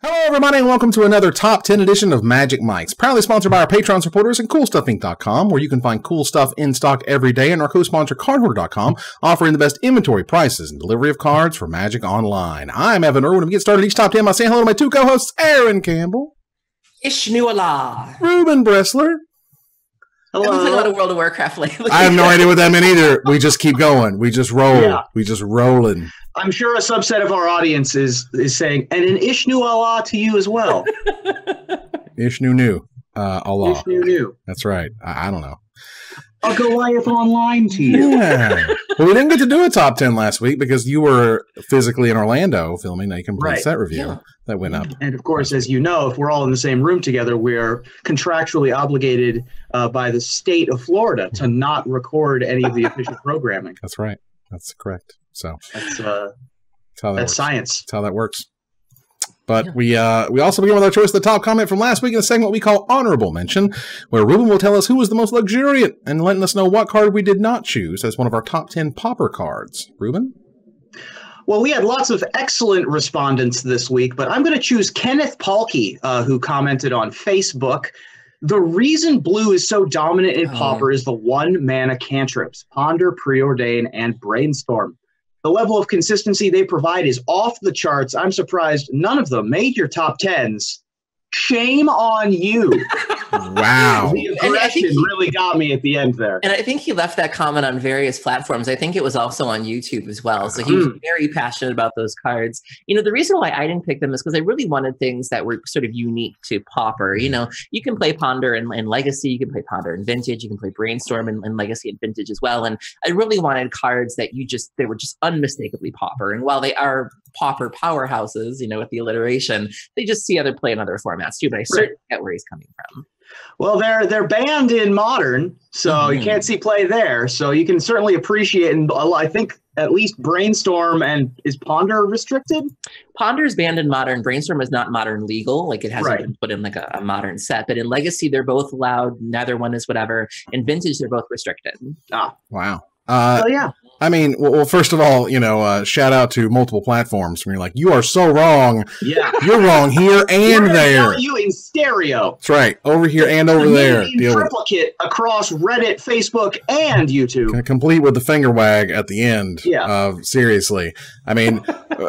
Hello, everybody, and welcome to another Top 10 edition of Magic Mics, proudly sponsored by our Patreon supporters and CoolStuffInc.com, where you can find cool stuff in stock every day, and our co-sponsor CardHoarder.com, offering the best inventory prices and delivery of cards for Magic Online. I'm Evan Irwin, and we get started each Top 10 by saying hello to my two co-hosts, Aaron Campbell. Ishnuala. Ruben Bressler. Hello. I've been playing a lot of World of Warcraft lately. I have no idea what that meant either. We just keep going. We just roll. Yeah. We just rolling. I'm sure a subset of our audience is saying, and an Ishnu Allah to you as well. Ishnu Allah. Ishnu. That's right. I don't know. A Goliath Online to you. Yeah. Well, we didn't get to do a top 10 last week because you were physically in Orlando filming a complete set review that went up. And of course, as you know, if we're all in the same room together, we're contractually obligated by the state of Florida to not record any of the official programming. That's right. That's correct. So that's science. That's how that works. But we also begin with our choice of the top comment from last week in a segment we call Honorable Mention, where Ruben will tell us who was the most luxuriant and letting us know what card we did not choose as one of our top 10 pauper cards. Ruben? Well, we had lots of excellent respondents this week, but I'm going to choose Kenneth Palkey, who commented on Facebook. The reason blue is so dominant in Pauper is the one-mana cantrips, Ponder, Preordain, and Brainstorm. The level of consistency they provide is off the charts. I'm surprised none of them made your top 10s. Shame on you. Wow. The aggression really got me at the end there. And I think he left that comment on various platforms. I think it was also on YouTube as well. So he was very passionate about those cards. You know, the reason why I didn't pick them is because I really wanted things that were sort of unique to Pauper. You know, you can play Ponder in Legacy, you can play Ponder in Vintage, you can play Brainstorm in Legacy and Vintage as well. And I really wanted cards that they were just unmistakably Pauper. And while they are Pauper powerhouses, you know, with the alliteration, they just see other play in other formats too. But I certainly get where he's coming from. Well, they're banned in Modern, so you can't see play there. So you can certainly appreciate, and I think at least Brainstorm is Ponder restricted? Ponder is banned in Modern. Brainstorm is not Modern legal. Like it hasn't been put in like a Modern set. But in Legacy, they're both allowed. Neither one is whatever. In Vintage, they're both restricted. Ah, wow. So yeah. I mean, well, first of all, you know, shout out to multiple platforms when you're like, you are so wrong. Yeah. You're wrong here and there. You in stereo. That's right. Over here and over there. In triplicate across Reddit, Facebook, and YouTube. Complete with the finger wag at the end. Yeah. Seriously. I mean,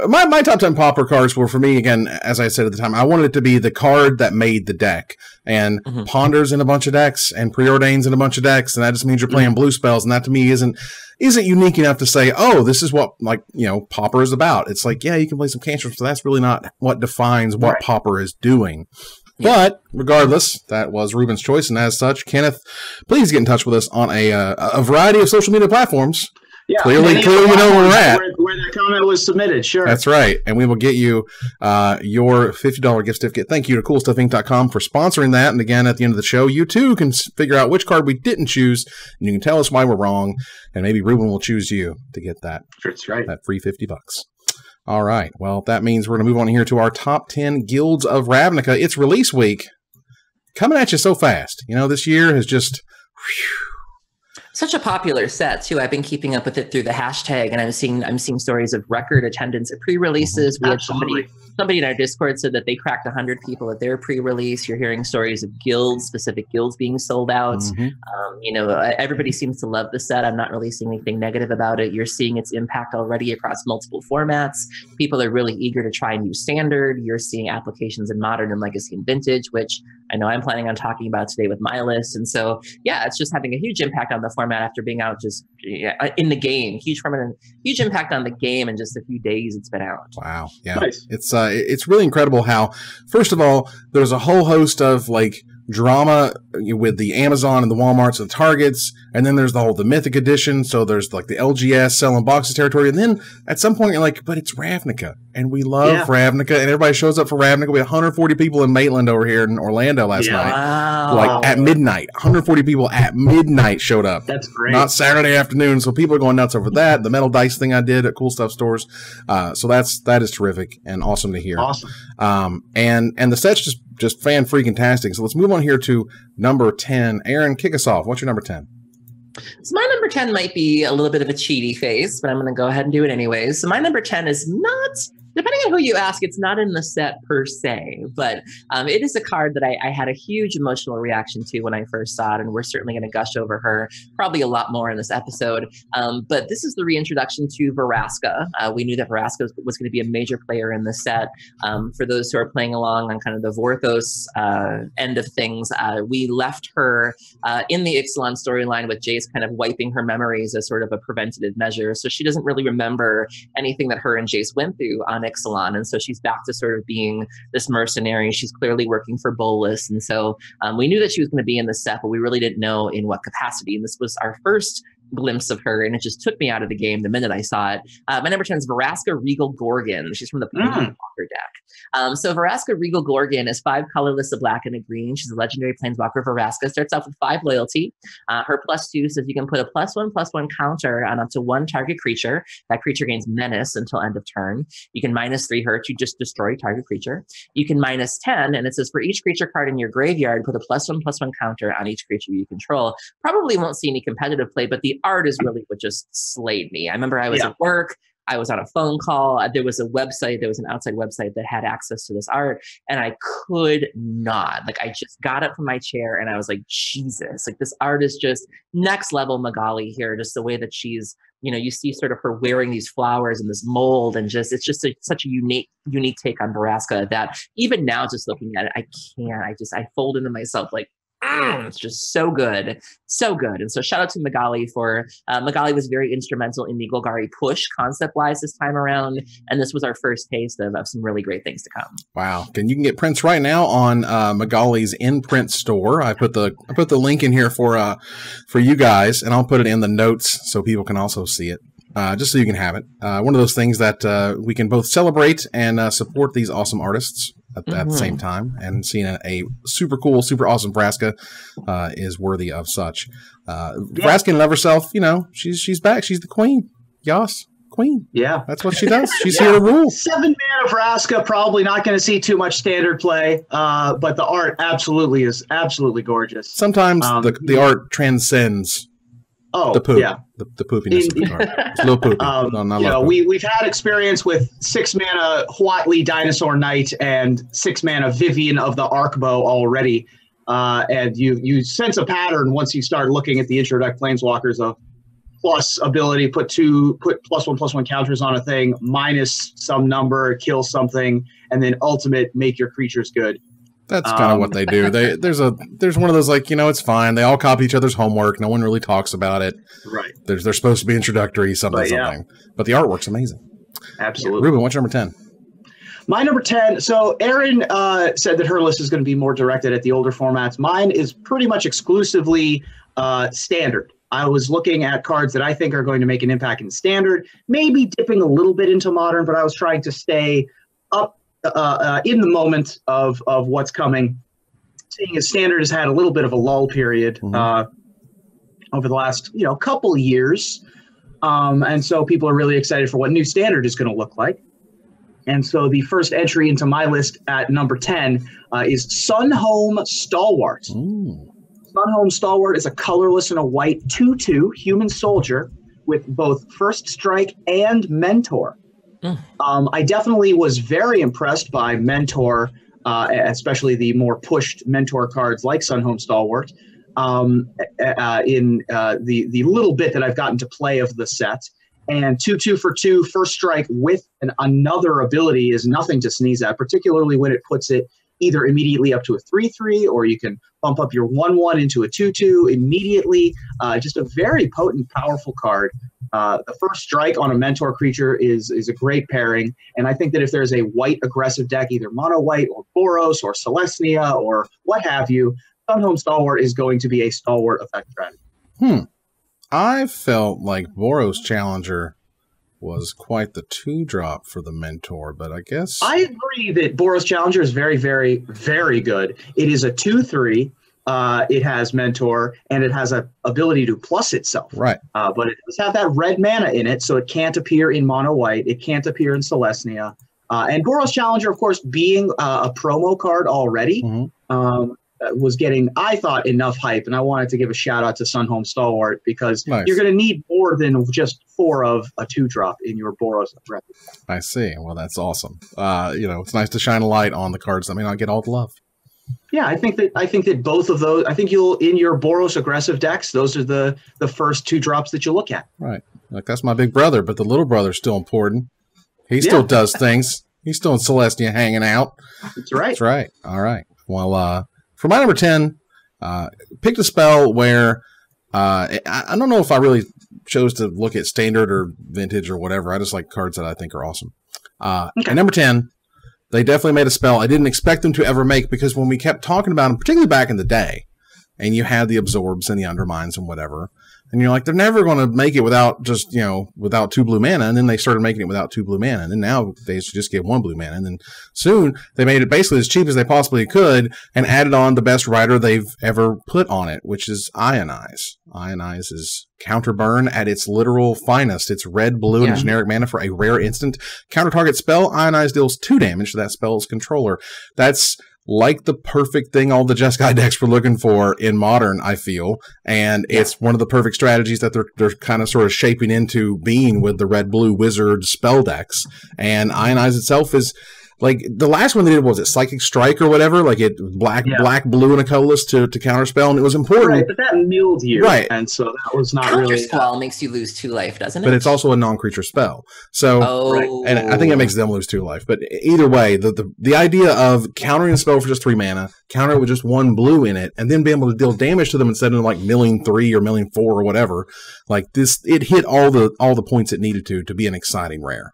my top 10 Pauper cards were, for me, again, as I said at the time, I wanted it to be the card that made the deck. And Ponders in a bunch of decks and Preordains in a bunch of decks. And that just means you're playing blue spells. And that to me isn't unique enough to say, oh, this is what, like, you know, Pauper is about. It's like, yeah, you can play some cantrips, but that's really not what defines what Pauper is doing. Yeah. But regardless, that was Ruben's choice. And as such, Kenneth, please get in touch with us on a variety of social media platforms. Yeah, clearly you know where we're at. Where that comment was submitted, sure. That's right. And we will get you your $50 gift certificate. Thank you to CoolStuffInc.com for sponsoring that. And again, at the end of the show, you too can figure out which card we didn't choose, and you can tell us why we're wrong. And maybe Ruben will choose you to get that. That's right. That free $50. All right. Well, that means we're going to move on here to our top 10 Guilds of Ravnica. It's release week. Coming at you so fast. You know, this year has just... Such a popular set too. I've been keeping up with it through the hashtag, and I'm seeing stories of record attendance at pre-releases. We had somebody in our Discord said that they cracked 100 people at their pre-release. You're hearing stories of specific guilds being sold out. You know, everybody seems to love the set. I'm not really seeing anything negative about it. You're seeing its impact already across multiple formats. People are really eager to try a new standard. You're seeing applications in Modern and Legacy and Vintage, which I know I'm planning on talking about today with my list. And so, yeah, it's just having a huge impact on the format after being out just in the game. Huge impact on the game in just a few days it's been out. Wow. Yeah. Nice. It's really incredible how, first of all, there's a whole host of like drama with the Amazon and the Walmarts and the Targets, and then there's the Mythic Edition, so there's like the LGS selling boxes territory, and then at some point you're like, but it's Ravnica, and we love Ravnica, and everybody shows up for Ravnica. We had 140 people in Maitland over here in Orlando last night, like at midnight. 140 people at midnight showed up. That's great. Not Saturday afternoon, so people are going nuts over that. The metal dice thing I did at Cool Stuff Stores, so that is terrific and awesome to hear. Awesome. And the set's just fan freaking tastic. So let's move on here to number 10. Aaron, kick us off. What's your number 10? So my number 10 might be a little bit of a cheaty face, but I'm going to go ahead and do it anyways. So my number 10 is not Depending on who you ask, it's not in the set per se, but it is a card that I had a huge emotional reaction to when I first saw it, and we're certainly going to gush over her probably a lot more in this episode. But this is the reintroduction to Vraska. We knew that Vraska was going to be a major player in the set. For those who are playing along on kind of the Vorthos end of things, we left her in the Ixalan storyline with Jace kind of wiping her memories as sort of a preventative measure. So she doesn't really remember anything that her and Jace went through on Ixalan. And so she's back to sort of being this mercenary. She's clearly working for Bolus. And so we knew that she was going to be in the set, but we really didn't know in what capacity. And this was our first glimpse of her, and it just took me out of the game the minute I saw it. My number 10 is Vraska Regal Gorgon. She's from the Planeswalker deck. So Vraska Regal Gorgon is 5 colorless, a black and a green. She's a legendary Planeswalker. Vraska starts off with 5 loyalty. Her +2 says you can put a +1/+1 counter on up to 1 target creature. That creature gains menace until end of turn. You can -3 her to just destroy target creature. You can -10, and it says for each creature card in your graveyard, put a +1/+1 counter on each creature you control. Probably won't see any competitive play, but the art is really what just slayed me. I remember I was at work. I was on a phone call. There was a website, there was an outside website that had access to this art, and I could not. Like, I just got up from my chair and I was like, Jesus, like this art is just next level Magali here. Just the way that she's, you know, you see sort of her wearing these flowers and this mold, and just, it's just such a unique take on Vraska that even now, just looking at it, I can't, I fold into myself like, it's just so good, so good. And so shout out to Magali for, Magali was very instrumental in the Golgari push concept-wise this time around, and this was our first taste of some really great things to come. Wow. And you can get prints right now on Magali's in-print store. I put the link in here for you guys, and I'll put it in the notes so people can also see it. Just so you can have it. One of those things that we can both celebrate and support these awesome artists at the same time. And seeing a super cool, super awesome Vraska is worthy of such. Vraska in and of herself, you know, she's back. She's the queen. Yas, queen. Yeah. That's what she does. She's here to rule. 7 mana Vraska, probably not going to see too much standard play, but the art is absolutely gorgeous. Sometimes the art transcends the poop. Yeah. The poopiness of the card. It's a little poopy. We've had experience with 6 mana Huatli Dinosaur Knight and 6 mana Vivian of the Arkbow already. And you sense a pattern once you start looking at the intro deck Planeswalkers of plus ability, put +1/+1 counters on a thing, minus some number, kill something, and then ultimate, make your creatures good. That's kind of what they do. There's one of those, like, you know, it's fine. They all copy each other's homework. No one really talks about it. Right. They're supposed to be introductory, something. But the artwork's amazing. Absolutely. Ruben, what's your number 10? My number 10. So Erin said that her list is going to be more directed at the older formats. Mine is pretty much exclusively standard. I was looking at cards that I think are going to make an impact in standard, maybe dipping a little bit into modern, but I was trying to stay up in the moment of what's coming, seeing as standard has had a little bit of a lull period over the last couple of years, and so people are really excited for what new standard is going to look like. And so the first entry into my list at number 10 is Sunhome Stalwart. Sunhome Stalwart is a colorless and a white 2/2 human soldier with both first strike and mentor. I definitely was very impressed by Mentor, especially the more pushed Mentor cards like Sunhome Stalwart. In the little bit that I've gotten to play of the set, and 2/2 for 2 first strike with another ability is nothing to sneeze at, particularly when it puts it either immediately up to a 3/3, or you can bump up your 1/1 into a 2/2 immediately. Just a very potent, powerful card. The first strike on a mentor creature is a great pairing, and I think that if there's a white aggressive deck, either mono white or Boros or Celestia or what have you, Sunhome Stalwart is going to be a stalwart effect strategy. I felt like Boros Challenger was quite the 2-drop for the mentor, but I guess I agree that Boros Challenger is very, very, very good. It is a 2/3. It has mentor, and it has a ability to plus itself. Right. But it does have that red mana in it, so it can't appear in mono white. It can't appear in Celestia. And Boros Challenger, of course, being a promo card already, was getting, I thought, enough hype, and I wanted to give a shout out to Sunhome Stalwart because Nice. you're going to need more than just 4 of a 2-drop in your Boros repertoire. I see. Well, that's awesome. It's nice to shine a light on the cards that may not get all the love. Yeah, I think that both of those, I think you'll, in your Boros aggressive decks, those are the first 2 drops that you look at. Right. Like, that's my big brother, but the little brother's still important. He still does things. He's still in Celestia hanging out. That's right. That's right. All right. Well, for my number 10, picked a spell where I don't know if I really chose to look at standard or vintage or whatever. I just like cards that I think are awesome. Okay. At number 10, they definitely made a spell I didn't expect them to ever make, because when we kept talking about them, particularly back in the day, and you had the absorbs and the undermines and whatever, and you're like, they're never going to make it without just, without 2 blue mana. And then they started making it without 2 blue mana. And then now they just get 1 blue mana. And then soon they made it basically as cheap as they possibly could and added on the best rider they've ever put on it, which is Ionize. Ionize is counter burn at its literal finest. It's red, blue, and generic mana for a rare instant. Counter target spell. Ionize deals 2 damage to that spell's controller. That's like the perfect thing all the Jeskai decks were looking for in Modern, I feel. And it's one of the perfect strategies that they're kind of sort of shaping into being with the red-blue wizard spell decks. And Ionize itself is, like, the last one they did, was it Psychic Strike or whatever? Like, it black, blue, and a colorless to counterspell, and it was important. Right, but that milled you. Right. And so that was not really... Squall makes you lose 2 life, doesn't it? But it's also a non-creature spell. So, and I think it makes them lose 2 life. But either way, the idea of countering a spell for just 3 mana, counter it with just 1 blue in it, and then be able to deal damage to them instead of like milling 3 or milling 4 or whatever, like this, it hit all the points it needed to be an exciting rare.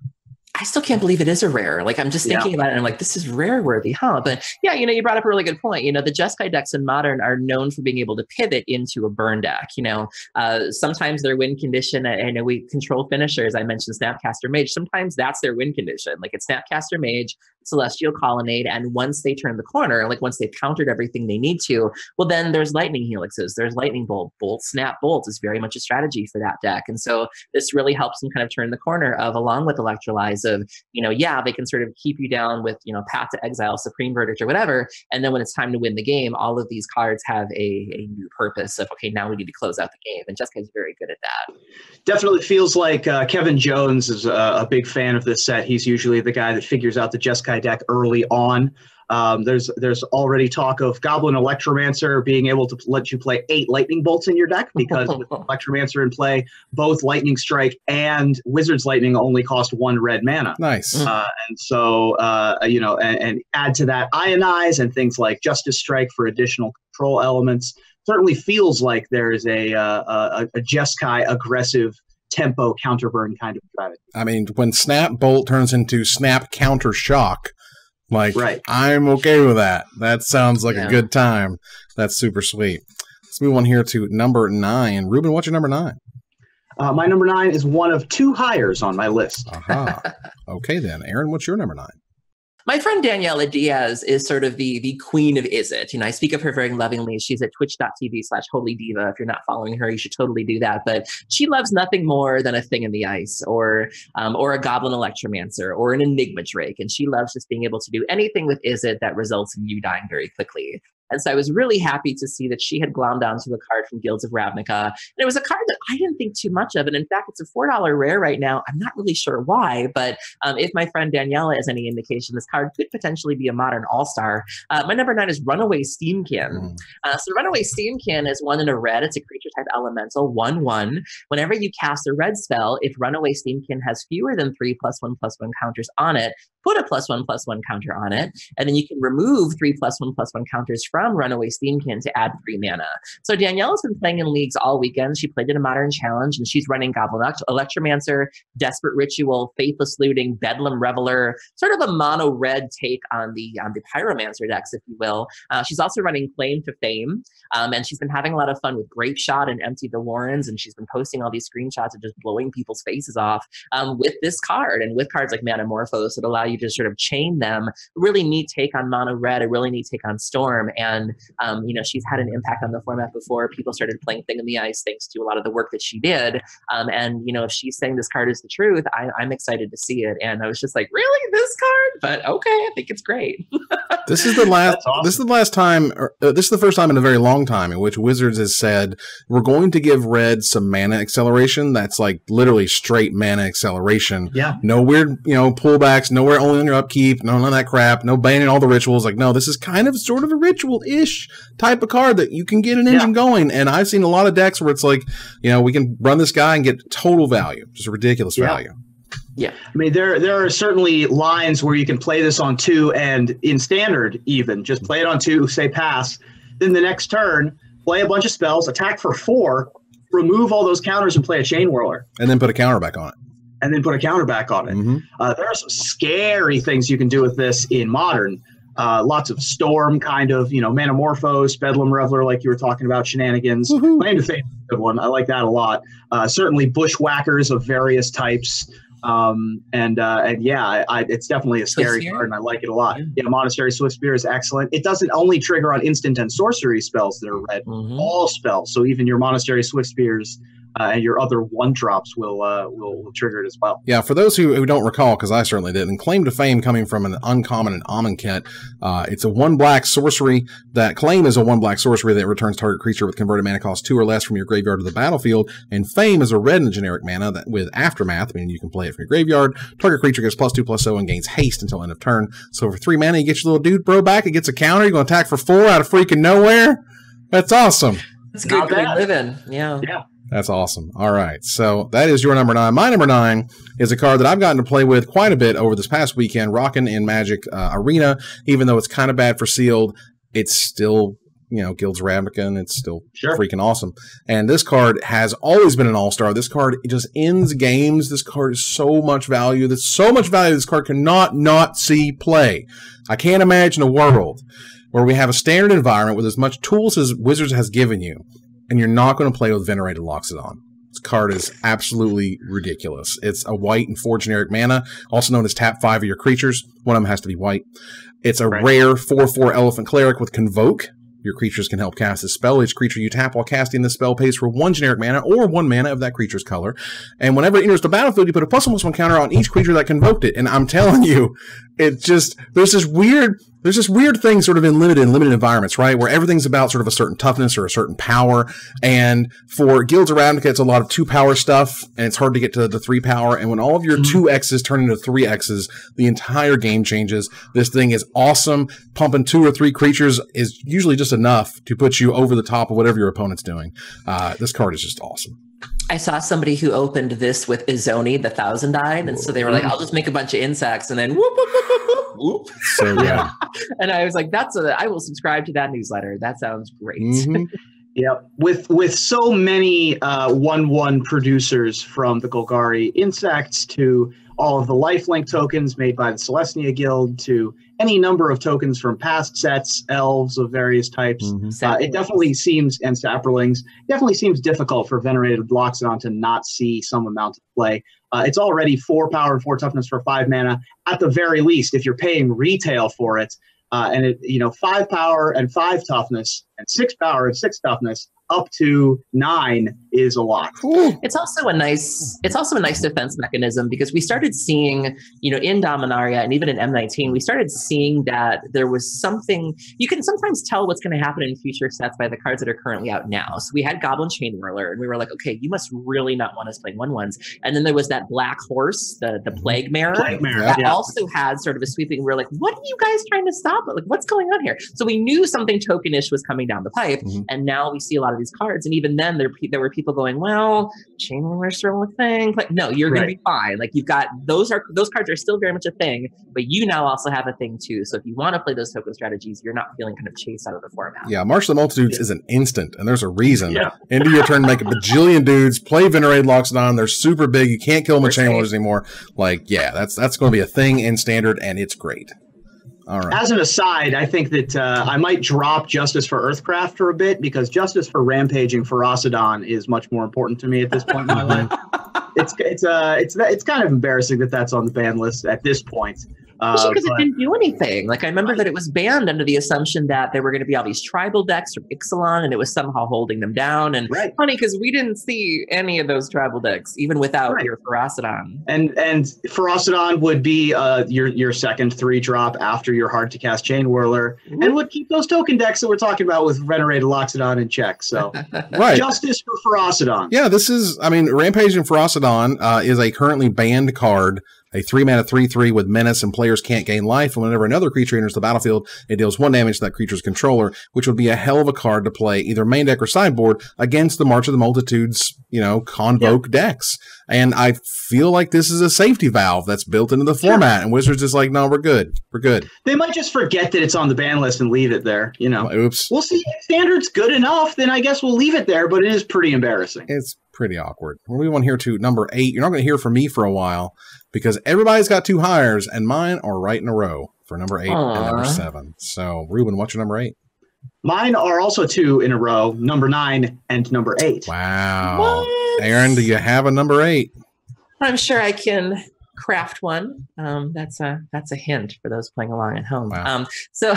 I still can't believe it is a rare. Like, I'm just thinking about it, and I'm like, this is rare worthy, huh? But yeah, you brought up a really good point. The Jeskai decks in Modern are known for being able to pivot into a burn deck. Sometimes their win condition, I know we control finishers. I mentioned Snapcaster Mage. Sometimes that's their win condition. Like, it's Snapcaster Mage, Celestial Colonnade, and once they turn the corner, like once they've countered everything they need to, well, then there's Lightning Helixes, there's Lightning Bolt. Snap Bolt is very much a strategy for that deck. And so this really helps them kind of turn the corner of, along with Electrolyze, of, they can sort of keep you down with, Path to Exile, Supreme Verdict, or whatever. And then when it's time to win the game, all of these cards have a new purpose of, okay, now we need to close out the game. And Jeskai is very good at that. Definitely feels like Kevin Jones is a big fan of this set. He's usually the guy that figures out the Jeskai deck early on. There's already talk of Goblin Electromancer being able to let you play 8 Lightning Bolts in your deck, because with Electromancer in play, both Lightning Strike and Wizard's Lightning only cost 1 red mana. Nice. And so, and add to that Ionize and things like Justice Strike for additional control elements. Certainly feels like there is a Jeskai aggressive tempo counterburn kind of strategy. I mean, when Snap Bolt turns into Snap Counter Shock, like, I'm okay with that. That sounds like a good time. That's super sweet. Let's move on here to number 9. Ruben, what's your number 9? My number 9 is one of 2 hires on my list. Aha. Okay, then. Aaron, what's your number 9? My friend Daniela Diaz is sort of the queen of Is It. I speak of her very lovingly. She's at twitch.tv/holydiva. If you're not following her, you should totally do that. But she loves nothing more than a Thing in the Ice, or a Goblin Electromancer, or an Enigma Drake. And she loves just being able to do anything with Is It that results in you dying very quickly. And so I was really happy to see that she had glommed onto a card from Guilds of Ravnica. And it was a card that I didn't think too much of. And in fact, it's a $4 rare right now. I'm not really sure why, but if my friend Daniela is any indication, this card could potentially be a Modern all-star. My number 9 is Runaway Steamkin. So Runaway Steamkin is 1 in a red. It's a creature type elemental, 1/1. Whenever you cast a red spell, if Runaway Steamkin has fewer than 3+1/+1 counters on it, put a +1/+1 counter on it, and then you can remove 3+1/+1 counters from Runaway Steamkin to add 3 mana. So Daniela's been playing in leagues all weekend. She played in a Modern Challenge, and she's running Goblin Electromancer, Desperate Ritual, Faithless Looting, Bedlam Reveler, sort of a mono red take on the Pyromancer decks, if you will. She's also running Claim to Fame, and she's been having a lot of fun with Grape Shot and Empty the Warrens, and she's been posting all these screenshots of just blowing people's faces off with this card, and with cards like Manamorphose that allow you to sort of chain them. A really neat take on mono red, a really neat take on Storm, and and she's had an impact on the format before. People started playing Thing in the Ice thanks to a lot of the work that she did. And if she's saying this card is the truth, I'm excited to see it. And I was just like, really, this card? But okay, I think it's great. This is the last. Awesome. This is the last time. This is the first time in a very long time in which Wizards has said we're going to give red some mana acceleration. That's like literally straight mana acceleration. Yeah. No weird, pullbacks. Nowhere only on your upkeep. None of that crap. No banning all the rituals. Like, no, this is kind of sort of a ritual-ish type of card that you can get an engine going. And I've seen a lot of decks where it's like, we can run this guy and get total value, just a ridiculous value. Yeah, I mean, there are certainly lines where you can play this on 2 and in standard even. Just play it on 2, say pass. Then the next turn, play a bunch of spells, attack for 4, remove all those counters and play a Chain Whirler. And then put a counter back on it. Mm-hmm. There are some scary things you can do with this in Modern. Lots of Storm kind of, Manamorphose, Bedlam Reveler, like you were talking about, shenanigans. Claim to Fame is a good one. I like that a lot. Certainly Bushwhackers of various types. It's definitely a scary card, and I like it a lot. Yeah, Monastery Swiftspear is excellent. It doesn't only trigger on instant and sorcery spells that are red, all spells. So even your Monastery Swiftspears and your other 1-drops will trigger it as well. Yeah, for those who don't recall, because I certainly didn't, Claim to Fame coming from an uncommon and Amonkhet, it's a 1-black sorcery. That Claim is a 1-black sorcery that returns target creature with converted mana cost 2 or less from your graveyard to the battlefield, and Fame is a red and generic mana that with Aftermath, meaning you can play it from your graveyard. Target creature gets +2/+0 and gains haste until end of turn. So for 3 mana, you get your little dude bro back, it gets a counter, you're going to attack for 4 out of freaking nowhere? That's awesome. It's good to live in. Yeah. That's awesome. All right. So that is your number 9. My number 9 is a card that I've gotten to play with quite a bit over this past weekend, rocking in Magic Arena. Even though it's kind of bad for sealed, it's still, Guild's Ravnica, and it's still freaking awesome. And this card has always been an all-star. This card just ends games. This card is so much value. There's so much value this card cannot not see play. I can't imagine a world where we have a standard environment with as much tools as Wizards has given you, and you're not going to play with Venerated Loxodon. This card is absolutely ridiculous. It's a white and 4 generic mana, also known as tap 5 of your creatures. One of them has to be white. It's a rare 4/4 Elephant Cleric with Convoke. Your creatures can help cast this spell. Each creature you tap while casting this spell pays for 1 generic mana or 1 mana of that creature's color. And whenever it enters the battlefield, you put a +1/+1 counter on each creature that convoked it. And I'm telling you, it just, there's this weird thing sort of in limited environments, right? Where everything's about sort of a certain toughness or a certain power. And for Guilds of Ravnica, it's a lot of 2-power stuff, and it's hard to get to the 3-power. And when all of your 2X's turn into 3X's, the entire game changes. This thing is awesome. Pumping 2 or 3 creatures is usually just enough to put you over the top of whatever your opponent's doing. This card is just awesome. I saw somebody who opened this with Izoni, the 1,000-eyed, and so they were like, I'll just make a bunch of insects, and then whoop, whoop, whoop, whoop, whoop, whoop. So, yeah. And I was like, I will subscribe to that newsletter. That sounds great. Yep. With so many 1/1 producers, from the Golgari insects to all of the lifelink tokens made by the Celestia Guild to any number of tokens from past sets, elves of various types. It definitely seems, and saprolings, definitely seems difficult for Venerated Loxodon to not see some amount of play. It's already 4 power and 4 toughness for 5 mana. At the very least, if you're paying retail for it, and it, 5 power and 5 toughness and 6 power and 6 toughness up to 9 is a lot. It's also a nice defense mechanism, because we started seeing, in Dominaria and even in M19, we started seeing that there was something, you can sometimes tell what's going to happen in future sets by the cards that are currently out now. So we had Goblin Chain Whirler, and we were like, okay, you must really not want us playing 1/1s. And then there was that Black Horse, the Plague Mare, that also had sort of a sweeping, we were like, what are you guys trying to stop? Like, what's going on here? So we knew something tokenish was coming down the pipe, and now we see a lot of these cards, and even then there were people going, well, Chain Whirler's still a thing. Like, no, you're going to be fine. Like, you've got those cards are still very much a thing, but you now also have a thing too. So if you want to play those token strategies, you're not feeling kind of chased out of the format. Yeah, March of the Multitudes is an instant, and there's a reason. End of your turn, make a bajillion dudes, play Venerated Loxodon. They're super big. You can't kill them with Chain Whirlers anymore. Like, yeah, that's going to be a thing in standard, and it's great. All right. As an aside, I think that I might drop Justice for Earthcraft for a bit, because Justice for Rampaging Ferocidon is much more important to me at this point in my life. It's kind of embarrassing that that's on the ban list at this point. Especially because it didn't do anything. Like I remember that it was banned under the assumption that there were going to be all these tribal decks from Ixalan, and it was somehow holding them down. And funny because we didn't see any of those tribal decks, even without your Ferocidon. And Ferocidon would be your second 3-drop after your hard to cast Chain Whirler, and would keep those token decks that we're talking about with Venerated Loxodon in check. So justice for Ferocidon. Yeah, this is, I mean, Rampaging Ferocidon is a currently banned card. A 3-mana 3/3 with menace, and players can't gain life. And whenever another creature enters the battlefield, it deals 1 damage to that creature's controller, which would be a hell of a card to play either main deck or sideboard against the March of the Multitude's, Convoke decks. And I feel like this is a safety valve that's built into the format. And Wizards is like, no, we're good. We're good. They might just forget that it's on the ban list and leave it there. Oops. We'll see. If Standard's good enough, then I guess we'll leave it there. But it is pretty embarrassing. It's pretty awkward. We'll move on here to number 8. You're not going to hear from me for a while, because everybody's got 2 hires, and mine are right in a row for number 8 and number 7. So, Ruben, what's your number 8? Mine are also 2 in a row, number 9 and number 8. Wow. What? Aaron, do you have a number 8? I'm sure I can craft one. That's a hint for those playing along at home. Wow. So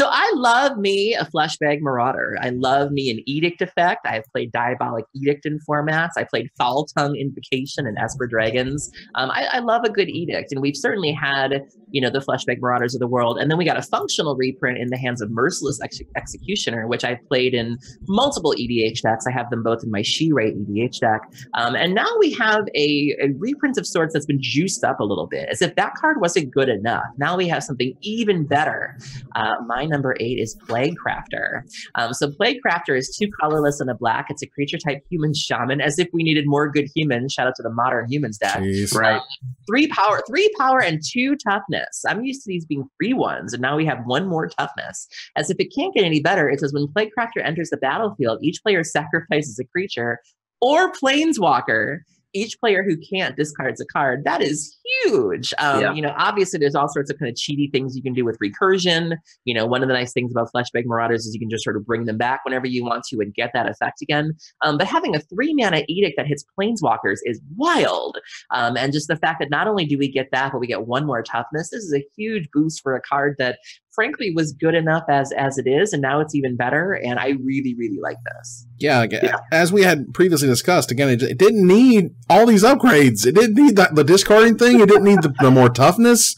I love me a Fleshbag Marauder. I love me an Edict effect. I've played Diabolic Edict in formats. I played Foul Tongue Invocation and Esper Dragons. I love a good Edict, and we've certainly had the Fleshbag Marauders of the world, and then we got a functional reprint in the hands of Merciless Executioner, which I've played in multiple EDH decks. I have them both in my She-Ray EDH deck, and now we have a reprint of sorts that's been juiced up a little bit, as if that card wasn't good enough. Now we have something even better. My number 8 is Plague Crafter. So Plague Crafter is 2 colorless and a black. It's a creature type human shaman, as if we needed more good humans. Shout out to the Modern Humans deck. Jeez. Right. 3 power and 2 toughness. I'm used to these being 3 ones, and now we have 1 more toughness. As if it can't get any better, it says when Plague Crafter enters the battlefield, each player sacrifices a creature or planeswalker. Each player who can't discards a card. That is huge. Obviously there's all sorts of kind of cheaty things you can do with recursion. One of the nice things about Fleshbag Marauders is you can just sort of bring them back whenever you want to and get that effect again. But having a 3-mana Edict that hits planeswalkers is wild. And just the fact that not only do we get that, but we get 1 more toughness. This is a huge boost for a card that frankly was good enough as it is, and now it's even better, and I really, really like this. Yeah, as we had previously discussed, again, it didn't need all these upgrades. It didn't need the discarding thing. It didn't need the more toughness.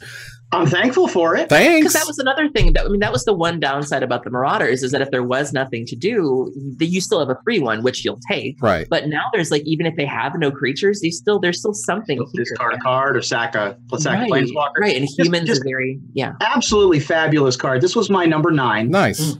I'm thankful for it. Thanks. Because that was another thing. That was the one downside about the Marauders, is that if there was nothing to do, you still have a free one, which you'll take. Right. But now there's even if they have no creatures, there's still something. Discard a card or sack a planeswalker. Right. And humans are very, absolutely fabulous card. This was my number 9. Nice.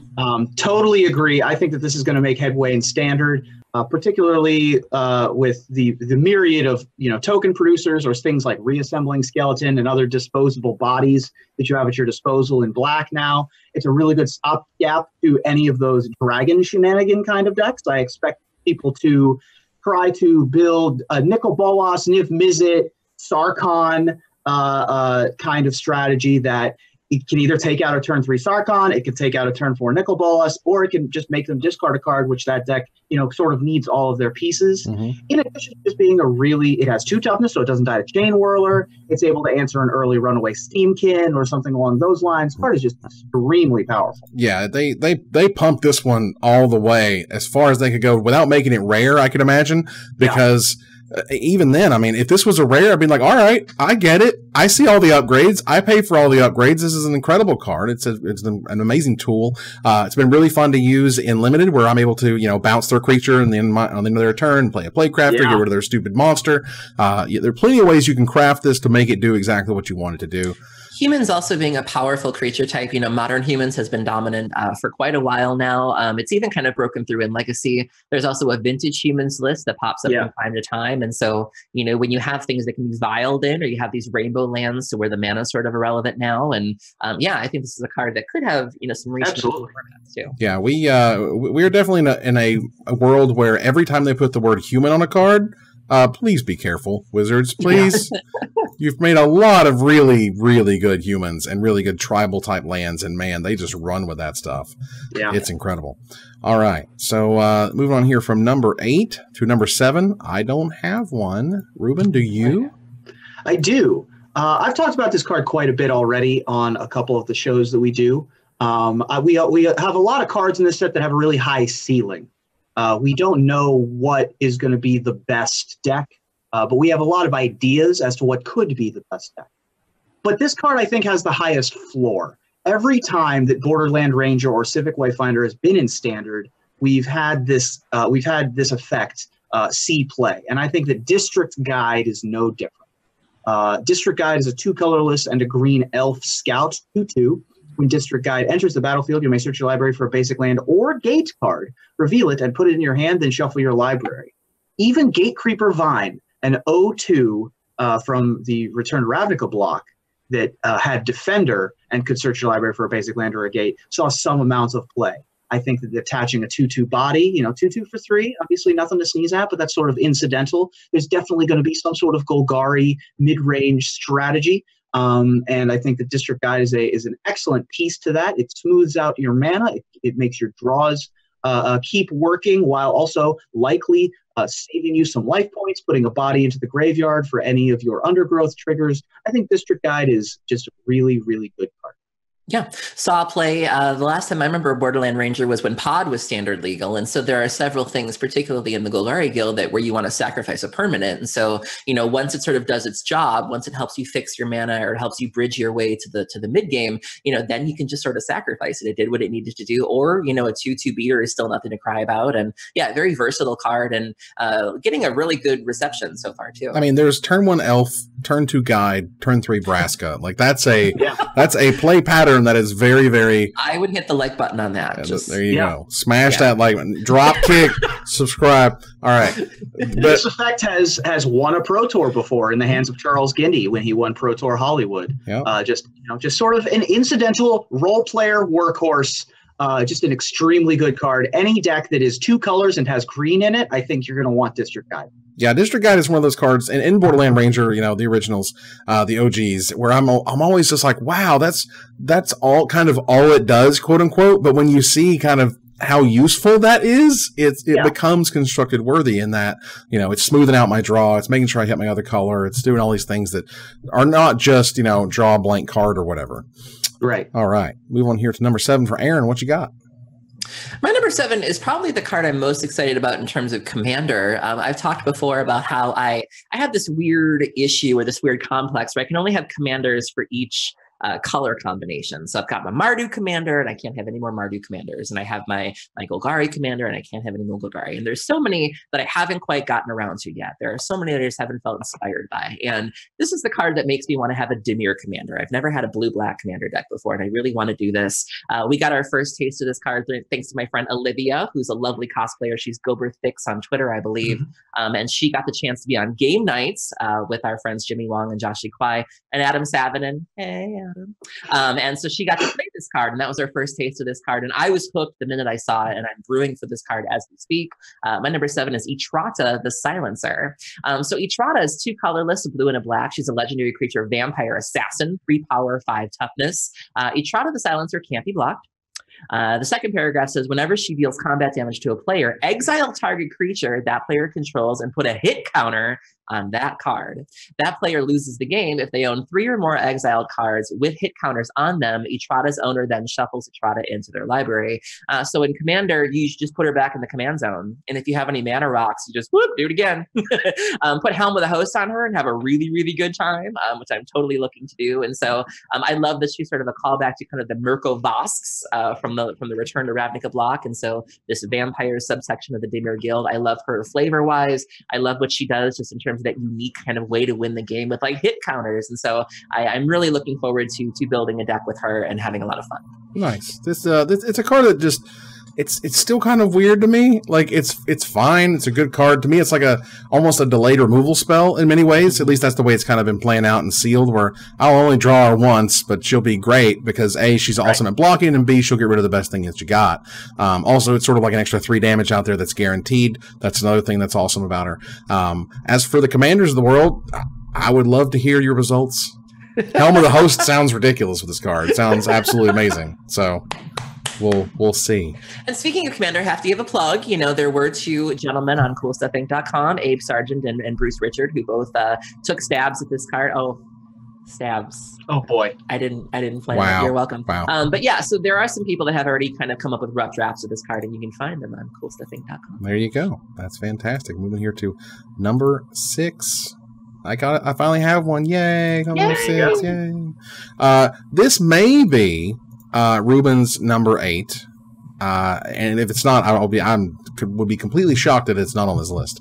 Totally agree. I think that this is going to make headway in Standard. Particularly with the myriad of token producers, or things like Reassembling Skeleton and other disposable bodies that you have at your disposal in black now. It's a really good stopgap to any of those dragon shenanigan kind of decks. I expect people to try to build a Nicol Bolas, Niv Mizzet, Sarkhan kind of strategy that it can either take out a turn 3 Sarkhan, it can take out a turn 4 Nicol Bolas, or it can just make them discard a card, which that deck, sort of needs all of their pieces. Mm-hmm. In addition to just being it has 2 toughness, so it doesn't die to Chain Whirler. It's able to answer an early runaway Steamkin or something along those lines. The card is just extremely powerful. Yeah, they pumped this one all the way as far as they could go without making it rare, I could imagine, because even then, I mean, if this was a rare, I'd be like, all right, I get it. I see all the upgrades. I pay for all the upgrades. This is an incredible card. It's an amazing tool. It's been really fun to use in Limited, where I'm able to, bounce their creature and then on the end of their turn, play a Plague Crafter, get rid of their stupid monster. There are plenty of ways you can craft this to make it do exactly what you want it to do. Humans also being a powerful creature type, Modern Humans has been dominant for quite a while now. It's even kind of broken through in Legacy. There's also a Vintage Humans list that pops up from time to time. And so, when you have things that can be vialed in, or you have these rainbow lands to where the mana is sort of irrelevant now. And I think this is a card that could have, some regional formats too. Yeah, we are definitely in a world where every time they put the word human on a card, please be careful, Wizards. Please. You've made a lot of really, really good humans and really good tribal type lands, and man, they just run with that stuff. Yeah. It's incredible. All right. So moving on here from number 8 to number 7. I don't have one. Ruben, do you? I do. I've talked about this card quite a bit already on a couple of the shows that we do. We have a lot of cards in this set that have a really high ceiling. We don't know what is going to be the best deck, but we have a lot of ideas as to what could be the best deck. But this card, I think, has the highest floor. Every time that Borderland Ranger or Civic Wayfinder has been in Standard, we've had this effect see play, and I think that District Guide is no different. District Guide is a 2-colorless and a green elf scout 2/2. When District Guide enters the battlefield, you may search your library for a basic land or gate card, reveal it, and put it in your hand, then shuffle your library. Even Gatecreeper Vine, an 0/2 from the Return to Ravnica block that had Defender and could search your library for a basic land or a gate, saw some amount of play. I think that attaching a 2/2 body, 2/2 for 3, obviously nothing to sneeze at, but that's sort of incidental. There's definitely going to be some sort of Golgari mid-range strategy. And I think the District Guide is an excellent piece to that. It smooths out your mana. It makes your draws keep working while also likely saving you some life points, putting a body into the graveyard for any of your undergrowth triggers. I think District Guide is just a really, really good card. Yeah, saw play. The last time I remember Borderland Ranger was when Pod was standard legal. And so there are several things, particularly in the Golgari Guild, where you want to sacrifice a permanent. And so, once it sort of does its job, once it helps you fix your mana or it helps you bridge your way to the mid game, then you can just sort of sacrifice it. It did what it needed to do. Or, a 2/2 beater is still nothing to cry about. And yeah, very versatile card and getting a really good reception so far too. I mean, there's turn 1 Elf, turn 2 Guide, turn 3 Braska. Like that's a play pattern that is very, very. I would hit the like button on that. Yeah, there you go. Smash that like button. Drop kick. Subscribe. All right. This effect has won a Pro Tour before in the hands of Charles Gindy when he won Pro Tour Hollywood. Yep. Just sort of an incidental role player workhorse. Just an extremely good card. Any deck that is 2 colors and has green in it, I think you're going to want District Guide. Yeah, District Guide is one of those cards, and in Borderland Ranger, the originals, the OGs, where I'm always just like, wow, that's all kind of all it does, quote unquote. But when you see kind of how useful that is, it becomes constructed worthy in that, it's smoothing out my draw, it's making sure I hit my other color, it's doing all these things that are not just, draw a blank card or whatever. Right. All right. Move on here to number 7 for Aaron. What you got? My number 7 is probably the card I'm most excited about in terms of Commander. I've talked before about how I have this weird issue or this weird complex where I can only have commanders for each color combination. So I've got my Mardu commander and I can't have any more Mardu commanders. And I have my Golgari commander and I can't have any more Golgari. And there's so many that I haven't quite gotten around to yet. There are so many that I just haven't felt inspired by. And this is the card that makes me want to have a Dimir commander. I've never had a blue-black commander deck before, and I really want to do this. We got our first taste of this card thanks to my friend Olivia, who's a lovely cosplayer. She's Gober Thix on Twitter, I believe. And she got the chance to be on game nights with our friends Jimmy Wong and Josh Lee Kwai and Adam Savinen. Hey, Adam. And so she got to play this card, and that was our first taste of this card. And I was hooked the minute I saw it, and I'm brewing for this card as we speak. My number 7 is Etrata, the Silencer. So Etrata is 2 colorless, a blue and a black. She's a legendary creature, vampire assassin, 3 power, 5 toughness. Etrata, the Silencer, can't be blocked. The second paragraph says, whenever she deals combat damage to a player, exile target creature that player controls and put a hit counter on that card. That player loses the game if they own 3 or more exiled cards with hit counters on them. Etrata's owner then shuffles Etrata into their library. So in Commander, you just put her back in the command zone. And if you have any mana rocks, you just do it again. Put Helm with a Host on her and have a really, really good time, which I'm totally looking to do. And so I love that she's sort of a callback to kind of the Mirko Vosks from the Return to Ravnica block. And so this vampire subsection of the Dimir Guild, I love her flavor-wise. I love what she does just in terms of that unique kind of way to win the game with like hit counters. And so I'm really looking forward to building a deck with her and having a lot of fun. Nice. This it's a card that just it's still kind of weird to me. Like it's fine. It's a good card to me. It's like almost a delayed removal spell in many ways. At least that's the way it's kind of been playing out and sealed. Where I'll only draw her once, but she'll be great because A, she's awesome at blocking, and B, she'll get rid of the best thing that you got. Also, it's sort of like an extra 3 damage out there that's guaranteed. That's another thing that's awesome about her. As for the commanders of the world, I would love to hear your results. Helm of the Host sounds ridiculous with this card. It sounds absolutely amazing. So. We'll see. And speaking of Commander, I have to give a plug. There were 2 gentlemen on CoolStuffInc.com, Abe Sargent and Bruce Richard, who both took stabs at this card. Oh, stabs. Oh boy. I didn't plan that. You're welcome. Wow. But yeah, so there are some people that have already kind of come up with rough drafts of this card, and you can find them on coolstuffing.com. There you go. That's fantastic. Moving here to number 6. I got it. I finally have one. Yay! Number 6. Yay! This may be Ruben's number 8. And if it's not, would be completely shocked that it's not on this list.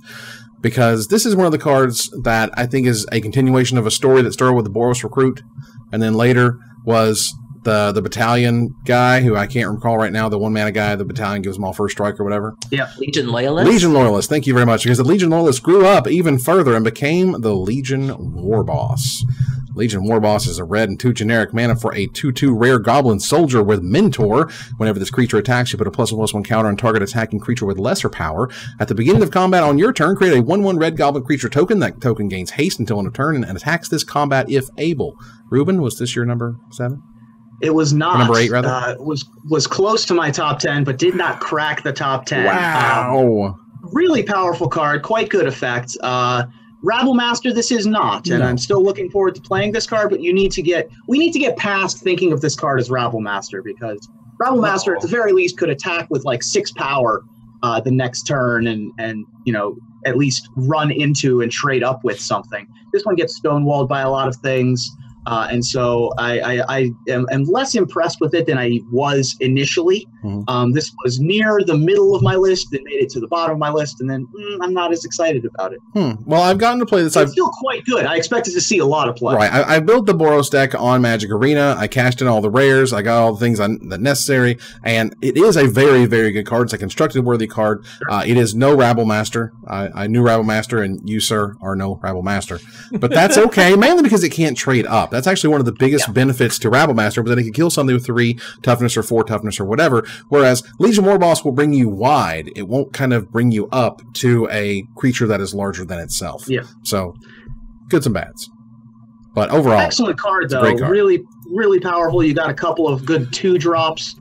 Because this is one of the cards that I think is a continuation of a story that started with the Boros Recruit, and then later was the battalion guy, who I can't recall right now, the one-mana guy, the battalion gives them all first strike or whatever. Yeah, Legion Loyalist? Legion Loyalist, thank you very much. Because the Legion Loyalist grew up even further and became the Legion War Boss. Legion War Boss is a red and 2 generic mana for a 2/2 rare goblin soldier with Mentor. Whenever this creature attacks, you put a +1/+1 counter on target attacking creature with lesser power. At the beginning of combat on your turn, create a 1/1 red goblin creature token. That token gains haste until end of turn and attacks this combat if able. Ruben, was this your number 7? It was not. Or number 8, rather? Was close to my top 10, but did not crack the top 10. Wow. Really powerful card, quite good effect. Rabble Master, this is not, and I'm still looking forward to playing this card. But we need to get past thinking of this card as Rabble Master, because Rabble Master, at the very least, could attack with like 6 power the next turn, and at least run into and trade up with something. This one gets stonewalled by a lot of things. And so I am less impressed with it than I was initially. This was near the middle of my list, then made it to the bottom of my list, and then I'm not as excited about it. Well, I've gotten to play this. It's still quite good. I expected to see a lot of play. Right. I built the Boros deck on Magic Arena. I cashed in all the rares. I got all the things that necessary, and it is a very, very good card. It's a constructed worthy card. It is no Rabble Master. I knew Rabble Master, and you, sir, are no Rabble Master. But that's okay, mainly because it can't trade up. That's actually one of the biggest benefits to Rabble Master, but that it can kill something with 3 toughness or 4 toughness or whatever, whereas Legion War Boss will bring you wide. It won't kind of bring you up to a creature that is larger than itself. Yeah. So, goods and bads. But overall, excellent card, though. Great card. Really, really powerful. You got a couple of good 2-drops